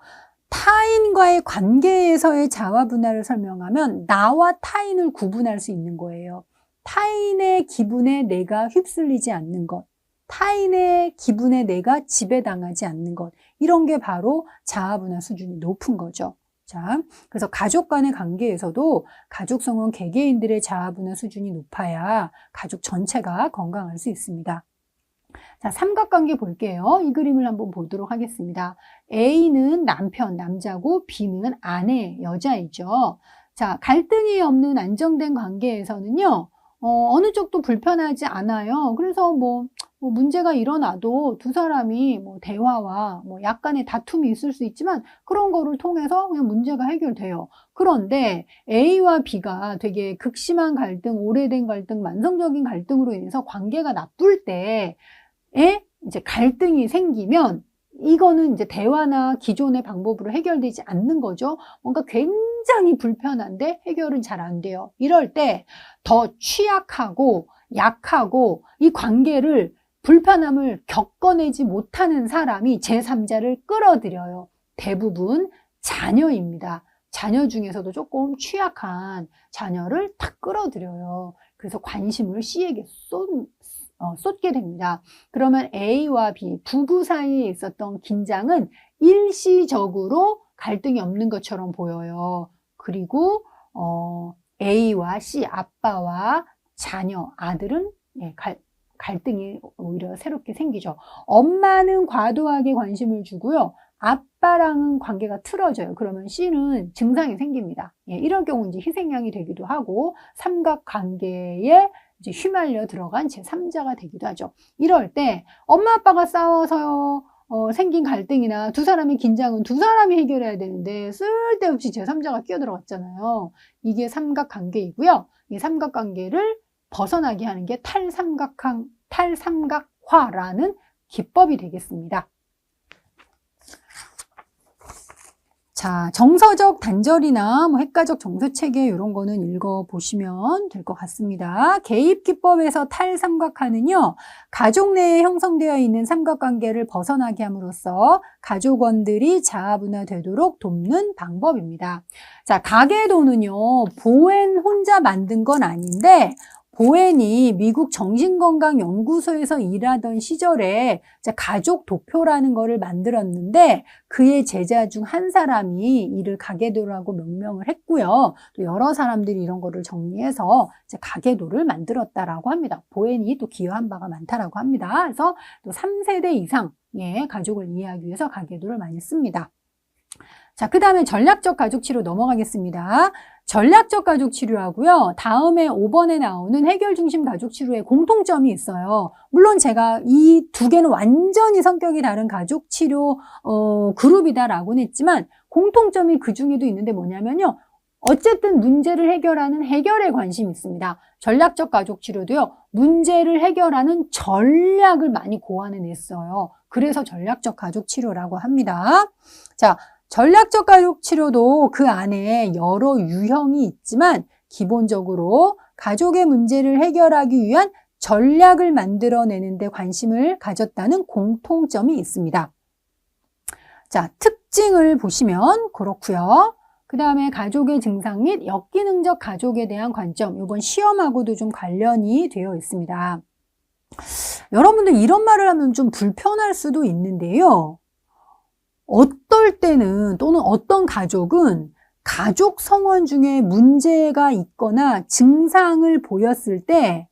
A: 타인과의 관계에서의 자아분화를 설명하면 나와 타인을 구분할 수 있는 거예요. 타인의 기분에 내가 휩쓸리지 않는 것, 타인의 기분에 내가 지배당하지 않는 것, 이런 게 바로 자아분화 수준이 높은 거죠. 자, 그래서 가족 간의 관계에서도 가족성은 개개인들의 자아분화 수준이 높아야 가족 전체가 건강할 수 있습니다. 자, 삼각관계 볼게요. 이 그림을 한번 보도록 하겠습니다. A는 남편, 남자고 B는 아내, 여자이죠. 자, 갈등이 없는 안정된 관계에서는요, 어느 쪽도 불편하지 않아요. 그래서 뭐 문제가 일어나도 두 사람이 대화와 약간의 다툼이 있을 수 있지만 그런 거를 통해서 그냥 문제가 해결돼요. 그런데 A와 B가 되게 극심한 갈등, 오래된 갈등, 만성적인 갈등으로 인해서 관계가 나쁠 때에 이제 갈등이 생기면 이거는 이제 대화나 기존의 방법으로 해결되지 않는 거죠. 뭔가 굉장히 불편한데 해결은 잘 안 돼요. 이럴 때 더 취약하고 약하고 이 관계를 불편함을 겪어내지 못하는 사람이 제3자를 끌어들여요. 대부분 자녀입니다. 자녀 중에서도 조금 취약한 자녀를 탁 끌어들여요. 그래서 관심을 C에게 쏟게 됩니다. 그러면 A와 B, 부부 사이에 있었던 긴장은 일시적으로 갈등이 없는 것처럼 보여요. 그리고 A와 C, 아빠와 자녀, 아들은 갈등이 오히려 새롭게 생기죠. 엄마는 과도하게 관심을 주고요. 아빠랑은 관계가 틀어져요. 그러면 C는 증상이 생깁니다. 이런 경우 이제 희생양이 되기도 하고 삼각관계에 이제 휘말려 들어간 제3자가 되기도 하죠. 이럴 때 엄마 아빠가 싸워서 생긴 갈등이나 두 사람의 긴장은 두 사람이 해결해야 되는데 쓸데없이 제3자가 끼어들어갔잖아요. 이게 삼각관계이고요. 이 삼각관계를 벗어나게 하는 게 탈삼각화라는 기법이 되겠습니다. 자, 정서적 단절이나 핵가족 정서체계 이런 거는 읽어보시면 될 것 같습니다. 개입기법에서 탈삼각화는요, 가족 내에 형성되어 있는 삼각관계를 벗어나게 함으로써 가족원들이 자아분화되도록 돕는 방법입니다. 자, 가계도는요, 보엔 혼자 만든 건 아닌데 보엔이 미국 정신건강연구소에서 일하던 시절에 가족 도표라는 거를 만들었는데 그의 제자 중 한 사람이 이를 가계도라고 명명을 했고요. 또 여러 사람들이 이런 거를 정리해서 가계도를 만들었다라고 합니다. 보엔이 또 기여한 바가 많다라고 합니다. 그래서 또 3세대 이상의 가족을 이해하기 위해서 가계도를 많이 씁니다. 자, 그 다음에 전략적 가족치료 넘어가겠습니다. 전략적 가족치료하고요. 다음에 5번에 나오는 해결중심 가족치료에 공통점이 있어요. 물론 제가 이 두 개는 완전히 성격이 다른 가족치료 그룹이다라고는 했지만 공통점이 그 중에도 있는데 뭐냐면요. 어쨌든 문제를 해결하는 해결에 관심이 있습니다. 전략적 가족치료도요. 문제를 해결하는 전략을 많이 고안해냈어요. 그래서 전략적 가족치료라고 합니다. 자, 전략적 가족치료도 그 안에 여러 유형이 있지만 기본적으로 가족의 문제를 해결하기 위한 전략을 만들어내는 데 관심을 가졌다는 공통점이 있습니다. 자, 특징을 보시면 그렇고요. 그 다음에 가족의 증상 및 역기능적 가족에 대한 관점, 이번 시험하고도 좀 관련이 되어 있습니다. 여러분들 이런 말을 하면 좀 불편할 수도 있는데요. 어떨 때는 또는 어떤 가족은 가족 성원 중에 문제가 있거나 증상을 보였을 때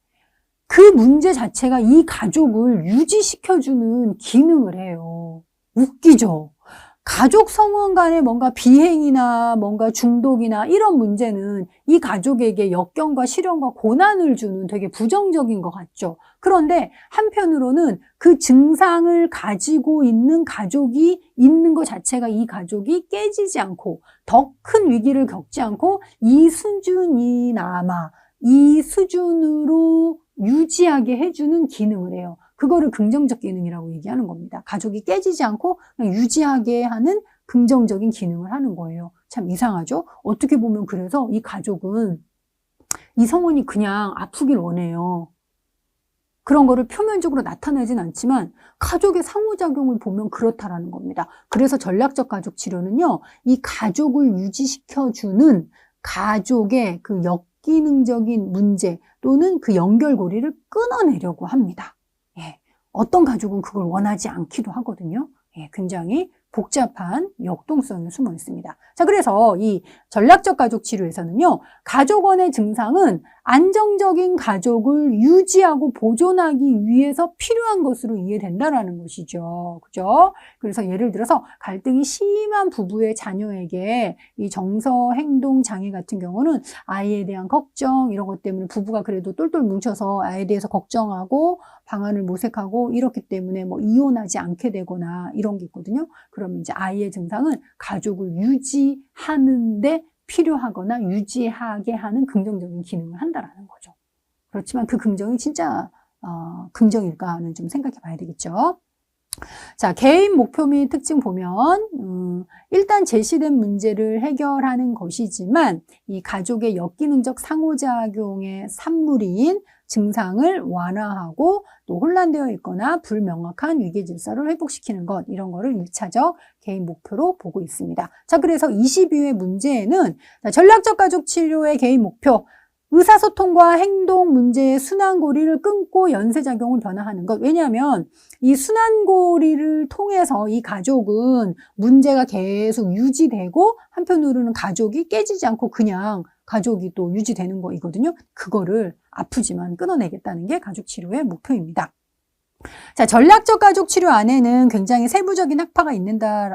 A: 그 문제 자체가 이 가족을 유지시켜주는 기능을 해요. 웃기죠? 가족 성원 간에 뭔가 비행이나 뭔가 중독이나 이런 문제는 이 가족에게 역경과 시련과 고난을 주는 되게 부정적인 것 같죠. 그런데 한편으로는 그 증상을 가지고 있는 가족이 있는 것 자체가 이 가족이 깨지지 않고 더 큰 위기를 겪지 않고 이 수준이나마 이 수준으로 유지하게 해주는 기능을 해요. 그거를 긍정적 기능이라고 얘기하는 겁니다. 가족이 깨지지 않고 그냥 유지하게 하는 긍정적인 기능을 하는 거예요. 참 이상하죠? 어떻게 보면 그래서 이 가족은 이 성원이 그냥 아프길 원해요. 그런 거를 표면적으로 나타내진 않지만 가족의 상호작용을 보면 그렇다라는 겁니다. 그래서 전략적 가족 치료는요, 이 가족을 유지시켜주는 가족의 그 역기능적인 문제 또는 그 연결고리를 끊어내려고 합니다. 예, 어떤 가족은 그걸 원하지 않기도 하거든요. 예, 굉장히 복잡한 역동성이 숨어 있습니다. 자, 그래서 이 전략적 가족 치료에서는요, 가족원의 증상은 안정적인 가족을 유지하고 보존하기 위해서 필요한 것으로 이해된다라는 것이죠. 그죠? 그래서 예를 들어서 갈등이 심한 부부의 자녀에게 이 정서 행동 장애 같은 경우는 아이에 대한 걱정 이런 것 때문에 부부가 그래도 똘똘 뭉쳐서 아이에 대해서 걱정하고 방안을 모색하고 이렇기 때문에 뭐 이혼하지 않게 되거나 이런 게 있거든요. 그러면 이제 아이의 증상은 가족을 유지하는데 필요하거나 유지하게 하는 긍정적인 기능을 한다라는 거죠. 그렇지만 그 긍정이 진짜 긍정일까는 좀 생각해 봐야 되겠죠. 자, 개인 목표 및 특징 보면 일단 제시된 문제를 해결하는 것이지만 이 가족의 역기능적 상호작용의 산물인 증상을 완화하고 또 혼란되어 있거나 불명확한 위계 질서를 회복시키는 것, 이런 거를 1차적 개인 목표로 보고 있습니다. 자, 그래서 22회 문제에는 전략적 가족 치료의 개인 목표, 의사소통과 행동 문제의 순환고리를 끊고 연쇄작용을 변화하는 것. 왜냐하면 이 순환고리를 통해서 이 가족은 문제가 계속 유지되고 한편으로는 가족이 깨지지 않고 그냥 가족이 또 유지되는 거이거든요. 그거를 아프지만 끊어내겠다는 게 가족치료의 목표입니다. 자, 전략적 가족 치료 안에는 굉장히 세부적인 학파가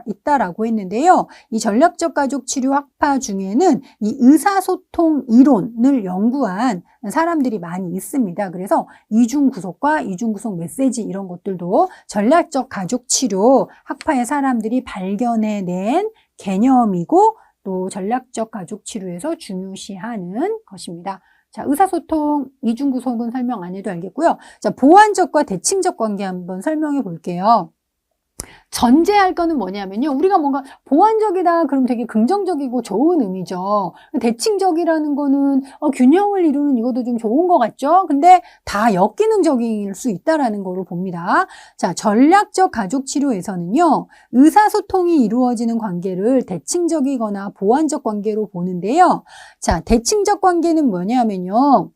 A: 있다라고 했는데요. 이 전략적 가족 치료 학파 중에는 이 의사소통 이론을 연구한 사람들이 많이 있습니다. 그래서 이중구속과 이중구속 메시지 이런 것들도 전략적 가족 치료 학파의 사람들이 발견해낸 개념이고 또 전략적 가족 치료에서 중요시하는 것입니다. 자, 의사소통, 이중구속은 설명 안 해도 알겠고요. 자, 보완적과 대칭적 관계 한번 설명해 볼게요. 전제할 거는 뭐냐면요. 우리가 뭔가 보완적이다 그러면 되게 긍정적이고 좋은 의미죠. 대칭적이라는 거는 균형을 이루는 이것도 좀 좋은 것 같죠. 근데 다 역기능적일 수 있다라는 거로 봅니다. 자, 전략적 가족 치료에서는요. 의사소통이 이루어지는 관계를 대칭적이거나 보완적 관계로 보는데요. 자, 대칭적 관계는 뭐냐면요.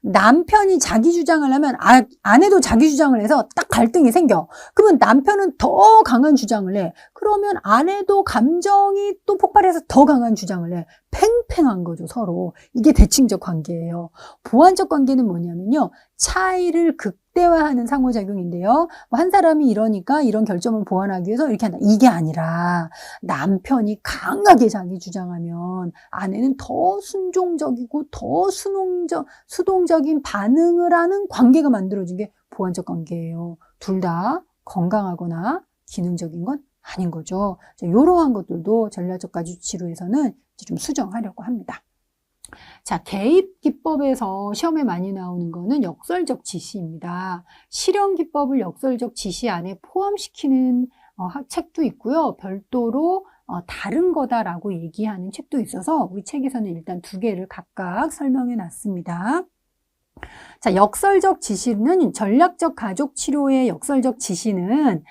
A: 남편이 자기 주장을 하면 아내도 자기 주장을 해서 딱 갈등이 생겨. 그러면 남편은 더 강한 주장을 해. 그러면 아내도 감정이 또 폭발해서 더 강한 주장을 해. 팽팽한 거죠, 서로. 이게 대칭적 관계예요. 보완적 관계는 뭐냐면요. 차이를 극대화하는 상호작용인데요. 한 사람이 이러니까 이런 결정을 보완하기 위해서 이렇게 한다. 이게 아니라 남편이 강하게 자기 주장하면 아내는 더 순종적이고 더 수동적인 반응을 하는 관계가 만들어진 게 보완적 관계예요. 둘 다 건강하거나 기능적인 건 아닌 거죠. 이러한 것들도 전략적 가족 치료에서는 좀 수정하려고 합니다. 자, 개입 기법에서 시험에 많이 나오는 거는 역설적 지시입니다. 실현 기법을 역설적 지시 안에 포함시키는 책도 있고요. 별도로 다른 거다라고 얘기하는 책도 있어서 우리 책에서는 일단 2개를 각각 설명해 놨습니다. 자, 역설적 지시는 전략적 가족 치료의 역설적 지시는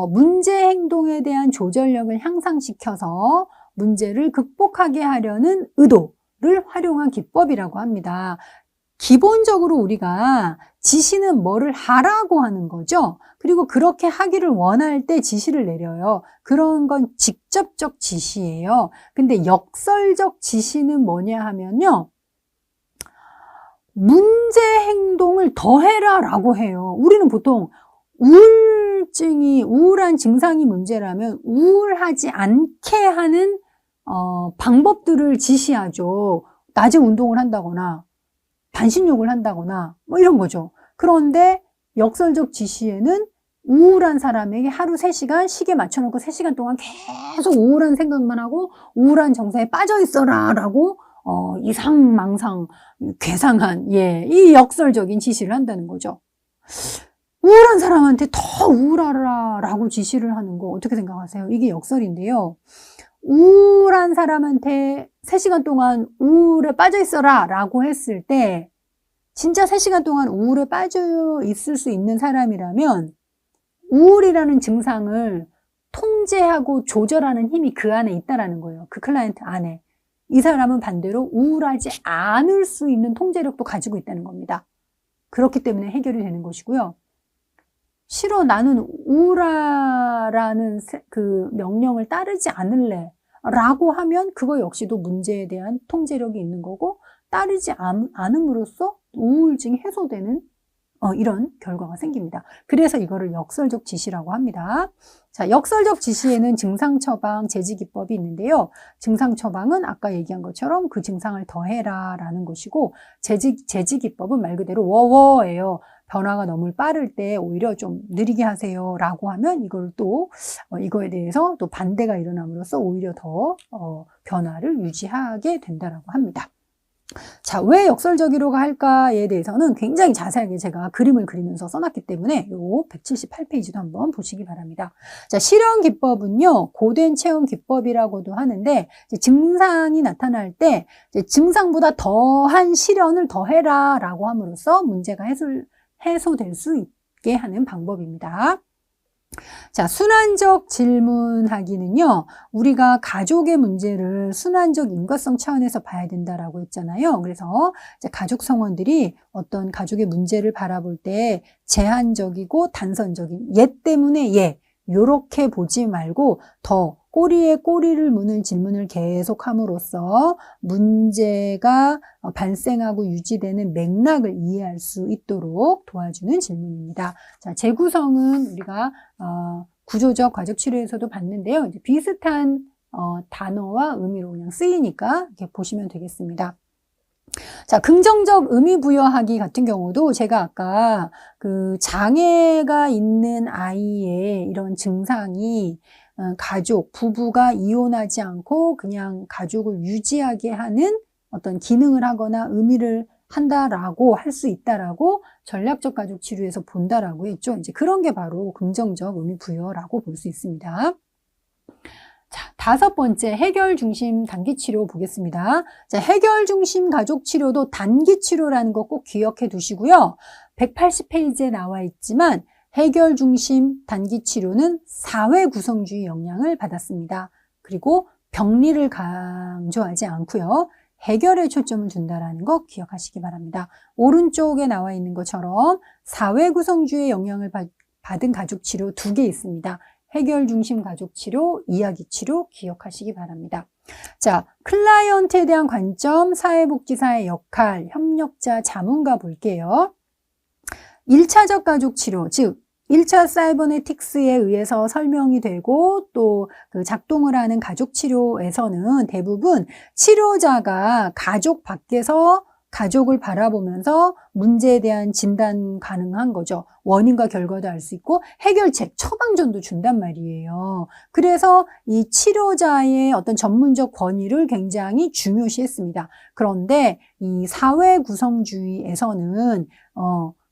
A: 문제 행동에 대한 조절력을 향상시켜서 문제를 극복하게 하려는 의도를 활용한 기법이라고 합니다. 기본적으로 우리가 지시는 뭐를 하라고 하는 거죠. 그리고 그렇게 하기를 원할 때 지시를 내려요. 그런 건 직접적 지시예요. 근데 역설적 지시는 뭐냐 하면요. 문제 행동을 더해라 라고 해요. 우리는 보통 우울한 증상이 문제라면 우울하지 않게 하는 방법들을 지시하죠. 낮에 운동을 한다거나 반신욕을 한다거나 뭐 이런 거죠. 그런데 역설적 지시에는 우울한 사람에게 하루 3시간 시계 맞춰놓고 3시간 동안 계속 우울한 생각만 하고 우울한 정서에 빠져 있어라 라고 이상망상 괴상한 이 역설적인 지시를 한다는 거죠. 우울한 사람한테 더 우울하라 라고 지시를 하는 거 어떻게 생각하세요? 이게 역설인데요. 우울한 사람한테 3시간 동안 우울에 빠져 있어라 라고 했을 때 진짜 3시간 동안 우울에 빠져 있을 수 있는 사람이라면 우울이라는 증상을 통제하고 조절하는 힘이 그 안에 있다라는 거예요. 그 클라이언트 안에. 이 사람은 반대로 우울하지 않을 수 있는 통제력도 가지고 있다는 겁니다. 그렇기 때문에 해결이 되는 것이고요. 싫어, 나는 우울하라는 그 명령을 따르지 않을래 라고 하면 그거 역시도 문제에 대한 통제력이 있는 거고 따르지 않음으로써 우울증이 해소되는 이런 결과가 생깁니다. 그래서 이거를 역설적 지시라고 합니다. 자, 역설적 지시에는 증상 처방, 제지 기법이 있는데요. 증상 처방은 아까 얘기한 것처럼 그 증상을 더해라 라는 것이고 제지 기법은 말 그대로 워워예요. 변화가 너무 빠를 때 오히려 좀 느리게 하세요 라고 하면 이걸 또 이거에 대해서 또 반대가 일어남으로써 오히려 더 변화를 유지하게 된다라고 합니다. 자, 왜 역설적이라고 할까에 대해서는 굉장히 자세하게 제가 그림을 그리면서 써놨기 때문에 요 178페이지도 한번 보시기 바랍니다. 자, 실현 기법은요, 고된 체험 기법이라고도 하는데, 증상이 나타날 때 증상보다 더한 실현을 더해라 라고 함으로써 문제가 해소될 수 있게 하는 방법입니다. 자, 순환적 질문하기는요, 우리가 가족의 문제를 순환적 인과성 차원에서 봐야 된다라고 했잖아요. 그래서 이제 가족 성원들이 어떤 가족의 문제를 바라볼 때 제한적이고 단선적인 얘 때문에 얘 요렇게 보지 말고 더 꼬리에 꼬리를 무는 질문을 계속함으로써 문제가 발생하고 유지되는 맥락을 이해할 수 있도록 도와주는 질문입니다. 자, 재구성은 우리가 구조적 가족치료에서도 봤는데요. 이제 비슷한 단어와 의미로 그냥 쓰이니까 이렇게 보시면 되겠습니다. 자, 긍정적 의미 부여하기 같은 경우도 제가 아까 그 장애가 있는 아이의 이런 증상이 가족, 부부가 이혼하지 않고 그냥 가족을 유지하게 하는 어떤 기능을 하거나 의미를 한다라고 할 수 있다라고 전략적 가족 치료에서 본다라고 했죠. 이제 그런 게 바로 긍정적 의미 부여라고 볼 수 있습니다. 자, 5번째 해결 중심 단기 치료 보겠습니다. 자, 해결 중심 가족 치료도 단기 치료라는 거 꼭 기억해 두시고요. 180페이지에 나와 있지만 해결 중심 단기 치료는 사회 구성주의 영향을 받았습니다. 그리고 병리를 강조하지 않고요. 해결에 초점을 둔다라는 거 기억하시기 바랍니다. 오른쪽에 나와 있는 것처럼 사회 구성주의 영향을 받은 가족 치료 2개 있습니다. 해결 중심 가족 치료, 이야기 치료 기억하시기 바랍니다. 자, 클라이언트에 대한 관점, 사회복지사의 역할, 협력자, 자문가 볼게요. 1차적 가족 치료, 즉 1차 사이버네틱스에 의해서 설명이 되고 또 그 작동을 하는 가족 치료에서는 대부분 치료자가 가족 밖에서 가족을 바라보면서 문제에 대한 진단 가능한 거죠. 원인과 결과도 알 수 있고 해결책, 처방전도 준단 말이에요. 그래서 이 치료자의 어떤 전문적 권위를 굉장히 중요시했습니다. 그런데 이 사회 구성주의에서는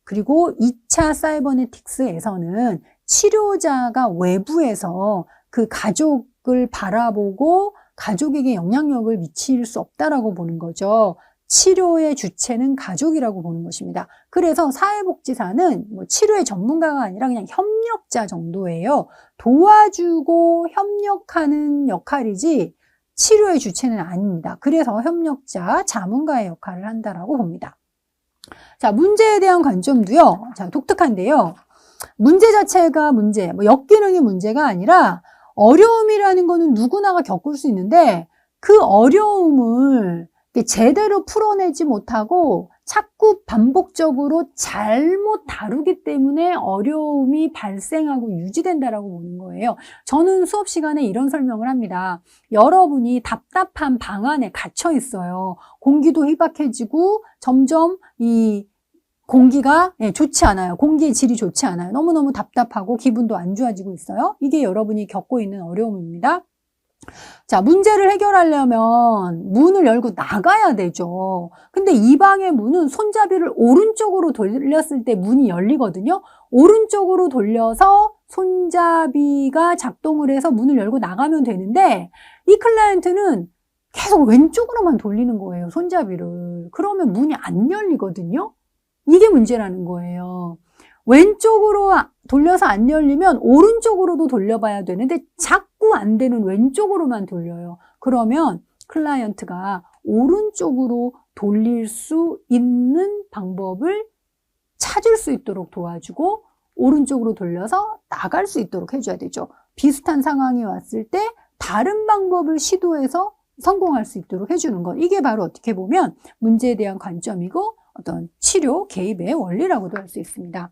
A: 그리고 2차 사이버네틱스에서는 치료자가 외부에서 그 가족을 바라보고 가족에게 영향력을 미칠 수 없다라고 보는 거죠. 치료의 주체는 가족이라고 보는 것입니다. 그래서 사회복지사는 뭐 치료의 전문가가 아니라 그냥 협력자 정도예요. 도와주고 협력하는 역할이지 치료의 주체는 아닙니다. 그래서 협력자, 자문가의 역할을 한다라고 봅니다. 자, 문제에 대한 관점도요. 자, 독특한데요. 문제 자체가 뭐 역기능이 문제가 아니라 어려움이라는 거는 누구나가 겪을 수 있는데 그 어려움을 제대로 풀어내지 못하고 자꾸 반복적으로 잘못 다루기 때문에 어려움이 발생하고 유지된다라고 보는 거예요. 저는 수업 시간에 이런 설명을 합니다. 여러분이 답답한 방 안에 갇혀 있어요. 공기도 희박해지고 점점 이 공기가 좋지 않아요. 공기의 질이 좋지 않아요. 너무너무 답답하고 기분도 안 좋아지고 있어요. 이게 여러분이 겪고 있는 어려움입니다. 자, 문제를 해결하려면 문을 열고 나가야 되죠. 근데 이 방의 문은 손잡이를 오른쪽으로 돌렸을 때 문이 열리거든요. 오른쪽으로 돌려서 손잡이가 작동을 해서 문을 열고 나가면 되는데 이 클라이언트는 계속 왼쪽으로만 돌리는 거예요. 손잡이를. 그러면 문이 안 열리거든요. 이게 문제라는 거예요. 왼쪽으로 돌려서 안 열리면 오른쪽으로도 돌려봐야 되는데 자꾸 안 되는 왼쪽으로만 돌려요. 그러면 클라이언트가 오른쪽으로 돌릴 수 있는 방법을 찾을 수 있도록 도와주고 오른쪽으로 돌려서 나갈 수 있도록 해줘야 되죠. 비슷한 상황이 왔을 때 다른 방법을 시도해서 성공할 수 있도록 해주는 것. 이게 바로 어떻게 보면 문제에 대한 관점이고 어떤 치료, 개입의 원리라고도 할 수 있습니다.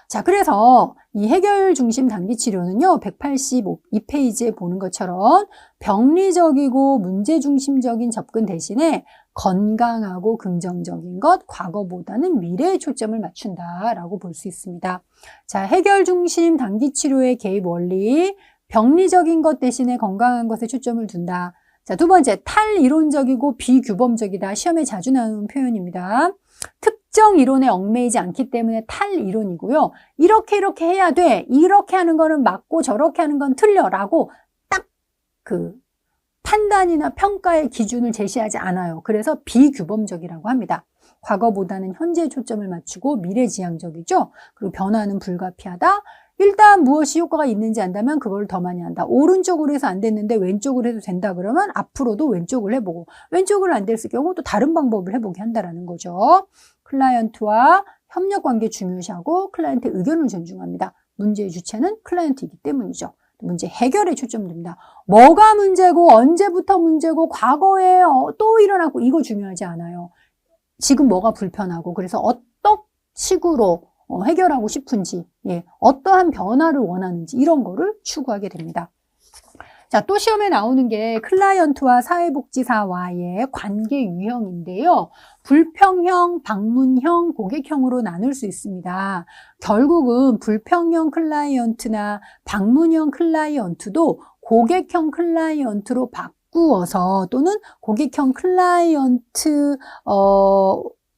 A: 자, 그래서 이 해결 중심 단기 치료는요, 182페이지에 보는 것처럼 병리적이고 문제 중심적인 접근 대신에 건강하고 긍정적인 것, 과거보다는 미래에 초점을 맞춘다라고 볼 수 있습니다. 자, 해결 중심 단기 치료의 개입 원리, 병리적인 것 대신에 건강한 것에 초점을 둔다. 자, 두 번째, 탈이론적이고 비규범적이다. 시험에 자주 나오는 표현입니다. 특정 이론에 얽매이지 않기 때문에 탈이론이고요. 이렇게 해야 돼. 이렇게 하는 거는 맞고 저렇게 하는 건 틀려라고 딱 그 판단이나 평가의 기준을 제시하지 않아요. 그래서 비규범적이라고 합니다. 과거보다는 현재에 초점을 맞추고 미래지향적이죠. 그리고 변화는 불가피하다. 일단 무엇이 효과가 있는지 안다면 그걸 더 많이 한다. 오른쪽으로 해서 안 됐는데 왼쪽으로 해도 된다 그러면 앞으로도 왼쪽을 해보고 왼쪽으로 안 됐을 경우 또 다른 방법을 해보게 한다는 거죠. 클라이언트와 협력관계 중요시하고 클라이언트의 의견을 존중합니다. 문제의 주체는 클라이언트이기 때문이죠. 문제 해결에 초점됩니다. 뭐가 문제고 언제부터 문제고 과거에 또 일어나고 이거 중요하지 않아요. 지금 뭐가 불편하고 그래서 어떤 식으로 해결하고 싶은지, 어떠한 변화를 원하는지 이런 거를 추구하게 됩니다. 자, 또 시험에 나오는 게 클라이언트와 사회복지사와의 관계 유형인데요. 불평형, 방문형, 고객형으로 나눌 수 있습니다. 결국은 불평형 클라이언트나 방문형 클라이언트도 고객형 클라이언트로 바꾸어서 또는 고객형 클라이언트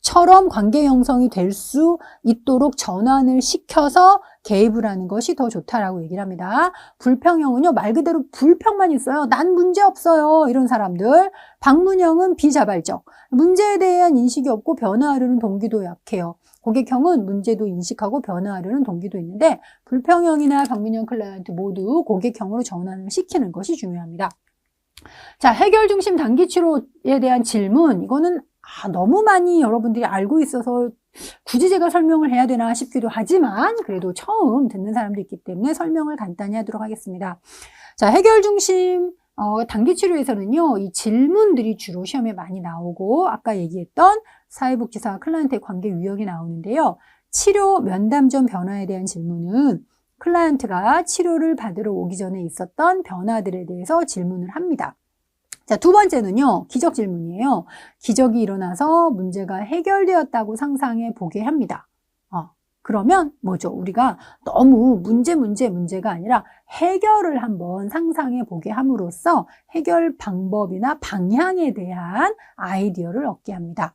A: 처럼 관계 형성이 될 수 있도록 전환을 시켜서 개입을 하는 것이 더 좋다라고 얘기를 합니다. 불평형은요, 말 그대로 불평만 있어요. 난 문제 없어요. 이런 사람들. 방문형은 비자발적. 문제에 대한 인식이 없고 변화하려는 동기도 약해요. 고객형은 문제도 인식하고 변화하려는 동기도 있는데 불평형이나 방문형 클라이언트 모두 고객형으로 전환을 시키는 것이 중요합니다. 자, 해결 중심 단기 치료에 대한 질문. 이거는 너무 많이 여러분들이 알고 있어서 굳이 제가 설명을 해야 되나 싶기도 하지만 그래도 처음 듣는 사람도 있기 때문에 설명을 간단히 하도록 하겠습니다. 자, 해결 중심 단기 치료에서는요, 이 질문들이 주로 시험에 많이 나오고 아까 얘기했던 사회복지사와 클라이언트의 관계 유형이 나오는데요. 치료 면담 전 변화에 대한 질문은 클라이언트가 치료를 받으러 오기 전에 있었던 변화들에 대해서 질문을 합니다. 자, 두 번째는요, 기적 질문이에요. 기적이 일어나서 문제가 해결되었다고 상상해 보게 합니다. 그러면 뭐죠? 우리가 너무 문제가 아니라 해결을 한번 상상해 보게 함으로써 해결 방법이나 방향에 대한 아이디어를 얻게 합니다.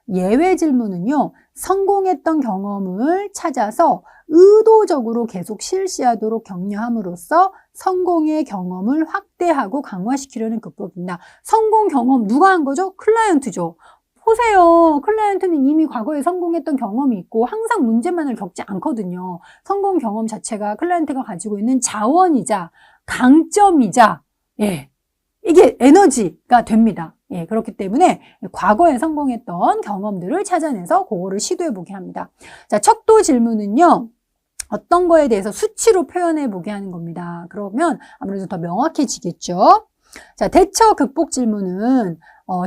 A: 예외 질문은요, 성공했던 경험을 찾아서 의도적으로 계속 실시하도록 격려함으로써 성공의 경험을 확대하고 강화시키려는 기법입니다. 성공 경험 누가 한 거죠? 클라이언트죠. 보세요. 클라이언트는 이미 과거에 성공했던 경험이 있고 항상 문제만을 겪지 않거든요. 성공 경험 자체가 클라이언트가 가지고 있는 자원이자 강점이자 이게 에너지가 됩니다. 예, 그렇기 때문에 과거에 성공했던 경험들을 찾아내서 그거를 시도해 보게 합니다. 자, 척도 질문은요. 어떤 거에 대해서 수치로 표현해 보게 하는 겁니다. 그러면 아무래도 더 명확해지겠죠. 자, 대처 극복 질문은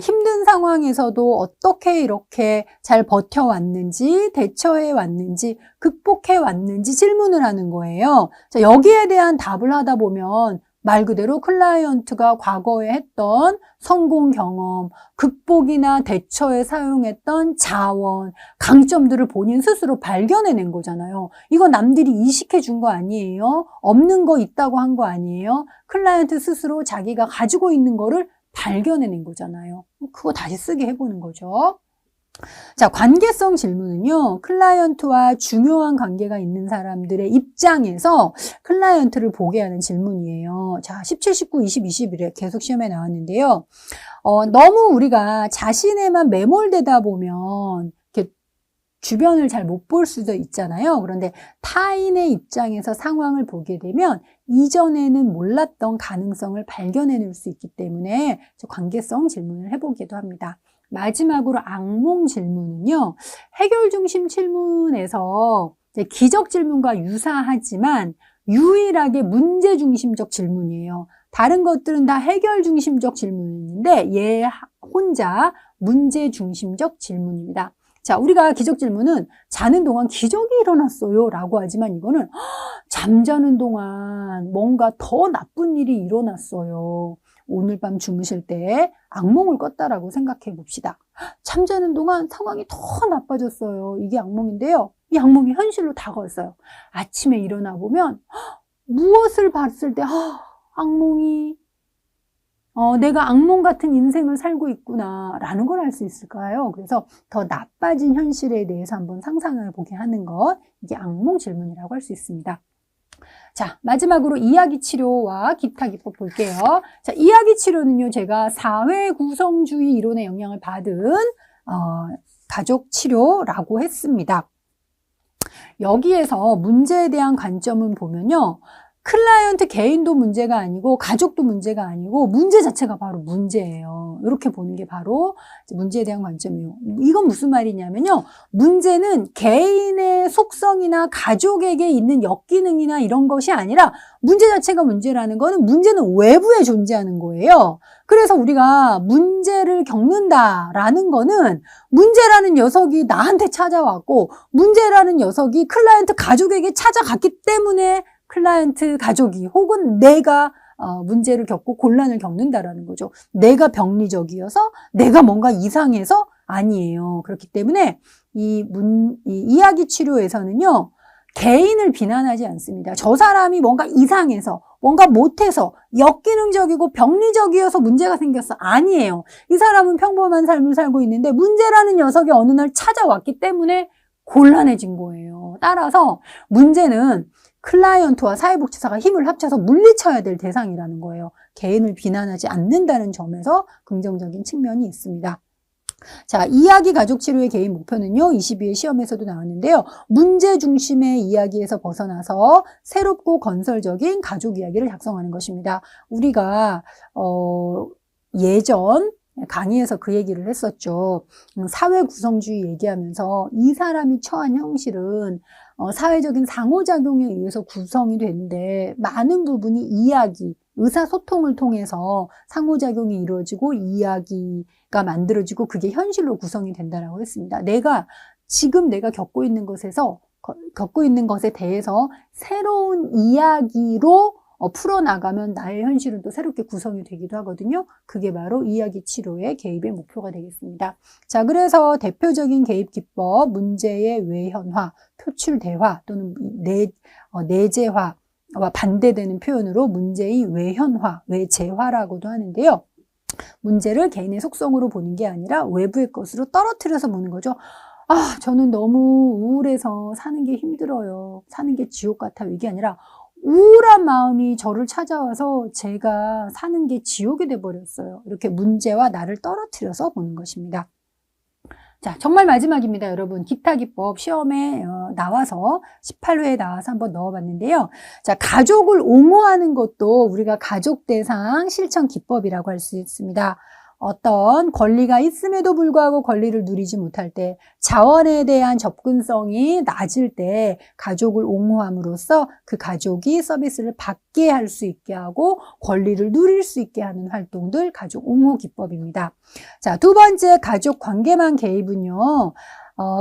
A: 힘든 상황에서도 어떻게 이렇게 잘 버텨왔는지, 대처해 왔는지, 극복해 왔는지 질문을 하는 거예요. 자, 여기에 대한 답을 하다 보면 말 그대로 클라이언트가 과거에 했던 성공 경험, 극복이나 대처에 사용했던 자원, 강점들을 본인 스스로 발견해낸 거잖아요. 이거 남들이 이식해 준 거 아니에요? 없는 거 있다고 한 거 아니에요? 클라이언트 스스로 자기가 가지고 있는 거를 발견해낸 거잖아요. 그거 다시 쓰게 해보는 거죠. 자, 관계성 질문은요, 클라이언트와 중요한 관계가 있는 사람들의 입장에서 클라이언트를 보게 하는 질문이에요. 자, 17, 19, 20, 21에 계속 시험에 나왔는데요. 너무 우리가 자신에만 매몰되다 보면 이렇게 주변을 잘 못 볼 수도 있잖아요. 그런데 타인의 입장에서 상황을 보게 되면 이전에는 몰랐던 가능성을 발견해낼 수 있기 때문에 관계성 질문을 해보기도 합니다. 마지막으로 악몽 질문은요. 해결 중심 질문에서 기적 질문과 유사하지만 유일하게 문제 중심적 질문이에요. 다른 것들은 다 해결 중심적 질문인데 얘 혼자 문제 중심적 질문입니다. 자, 우리가 기적 질문은 자는 동안 기적이 일어났어요 라고 하지만 이거는 잠자는 동안 뭔가 더 나쁜 일이 일어났어요. 오늘 밤 주무실 때 악몽을 꿨다라고 생각해 봅시다. 잠자는 동안 상황이 더 나빠졌어요. 이게 악몽인데요. 이 악몽이 현실로 다가왔어요. 아침에 일어나 보면 무엇을 봤을 때 악몽이 내가 악몽 같은 인생을 살고 있구나 라는 걸 알 수 있을까요? 그래서 더 나빠진 현실에 대해서 한번 상상해 보게 하는 것, 이게 악몽 질문이라고 할 수 있습니다. 자, 마지막으로 이야기 치료와 기타 기법 볼게요. 자, 이야기 치료는요, 제가 사회 구성주의 이론의 영향을 받은 가족 치료라고 했습니다. 여기에서 문제에 대한 관점은 보면요, 클라이언트 개인도 문제가 아니고 가족도 문제가 아니고 문제 자체가 바로 문제예요. 이렇게 보는 게 바로 문제에 대한 관점이에요. 이건 무슨 말이냐면요. 문제는 개인의 속성이나 가족에게 있는 역기능이나 이런 것이 아니라 문제 자체가 문제라는 거는 문제는 외부에 존재하는 거예요. 그래서 우리가 문제를 겪는다라는 거는 문제라는 녀석이 나한테 찾아왔고 문제라는 녀석이 클라이언트 가족에게 찾아갔기 때문에 클라이언트 가족이 혹은 내가 문제를 겪고 곤란을 겪는다라는 거죠. 내가 병리적이어서 내가 뭔가 이상해서 아니에요. 그렇기 때문에 이 이야기 치료에서는요. 개인을 비난하지 않습니다. 저 사람이 뭔가 이상해서 뭔가 못해서 역기능적이고 병리적이어서 문제가 생겼어. 아니에요. 이 사람은 평범한 삶을 살고 있는데 문제라는 녀석이 어느 날 찾아왔기 때문에 곤란해진 거예요. 따라서 문제는 클라이언트와 사회복지사가 힘을 합쳐서 물리쳐야 될 대상이라는 거예요. 개인을 비난하지 않는다는 점에서 긍정적인 측면이 있습니다. 자, 이야기 가족 치료의 개인 목표는요, 22회 시험에서도 나왔는데요. 문제 중심의 이야기에서 벗어나서 새롭고 건설적인 가족 이야기를 작성하는 것입니다. 우리가 예전 강의에서 그 얘기를 했었죠. 사회 구성주의 얘기하면서 이 사람이 처한 형실은 사회적인 상호작용에 의해서 구성이 되는데 많은 부분이 이야기, 의사소통을 통해서 상호작용이 이루어지고 이야기가 만들어지고 그게 현실로 구성이 된다라고 했습니다. 지금 내가 겪고 있는 것에 대해서 새로운 이야기로 풀어나가면 나의 현실은 또 새롭게 구성이 되기도 하거든요. 그게 바로 이야기 치료의 개입의 목표가 되겠습니다. 자, 그래서 대표적인 개입 기법, 문제의 외현화, 표출 대화 또는 내재화와 반대되는 표현으로 문제의 외현화, 외재화라고도 하는데요. 문제를 개인의 속성으로 보는 게 아니라 외부의 것으로 떨어뜨려서 보는 거죠. 저는 너무 우울해서 사는 게 힘들어요. 사는 게 지옥 같아요. 이게 아니라 우울한 마음이 저를 찾아와서 제가 사는 게 지옥이 돼버렸어요. 이렇게 문제와 나를 떨어뜨려서 보는 것입니다. 자, 정말 마지막입니다, 여러분. 기타 기법 시험에 나와서 18회에 나와서 한번 넣어봤는데요. 자, 가족을 옹호하는 것도 우리가 가족 대상 실천 기법이라고 할 수 있습니다. 어떤 권리가 있음에도 불구하고 권리를 누리지 못할 때, 자원에 대한 접근성이 낮을 때 가족을 옹호함으로써 그 가족이 서비스를 받게 할 수 있게 하고 권리를 누릴 수 있게 하는 활동들, 가족 옹호 기법입니다. 자, 두 번째 가족 관계망 개입은요.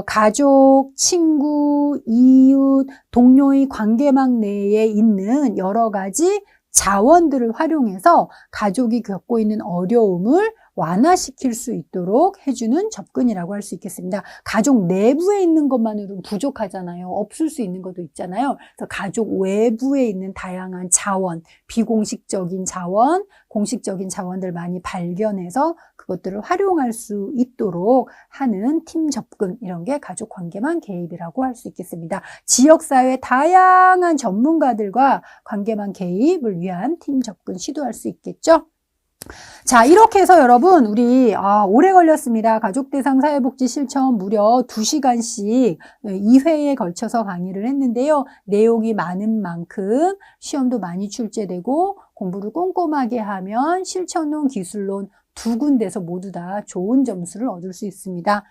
A: 가족, 친구, 이웃, 동료의 관계망 내에 있는 여러 가지 자원들을 활용해서 가족이 겪고 있는 어려움을 완화시킬 수 있도록 해주는 접근이라고 할 수 있겠습니다. 가족 내부에 있는 것만으로는 부족하잖아요. 없을 수 있는 것도 있잖아요. 그래서 가족 외부에 있는 다양한 자원, 비공식적인 자원, 공식적인 자원들 많이 발견해서 그것들을 활용할 수 있도록 하는 팀 접근, 이런 게 가족 관계망 개입이라고 할 수 있겠습니다. 지역사회 다양한 전문가들과 관계망 개입을 위한 팀 접근 시도할 수 있겠죠. 자, 이렇게 해서 여러분, 우리 오래 걸렸습니다. 가족대상 사회복지 실천 무려 2시간씩 2회에 걸쳐서 강의를 했는데요. 내용이 많은 만큼 시험도 많이 출제되고 공부를 꼼꼼하게 하면 실천론, 기술론 두 군데서 모두 다 좋은 점수를 얻을 수 있습니다.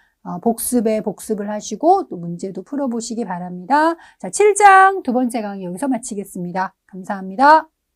A: 복습에 복습을 하시고 또 문제도 풀어보시기 바랍니다. 자, 7장 두 번째 강의 여기서 마치겠습니다. 감사합니다.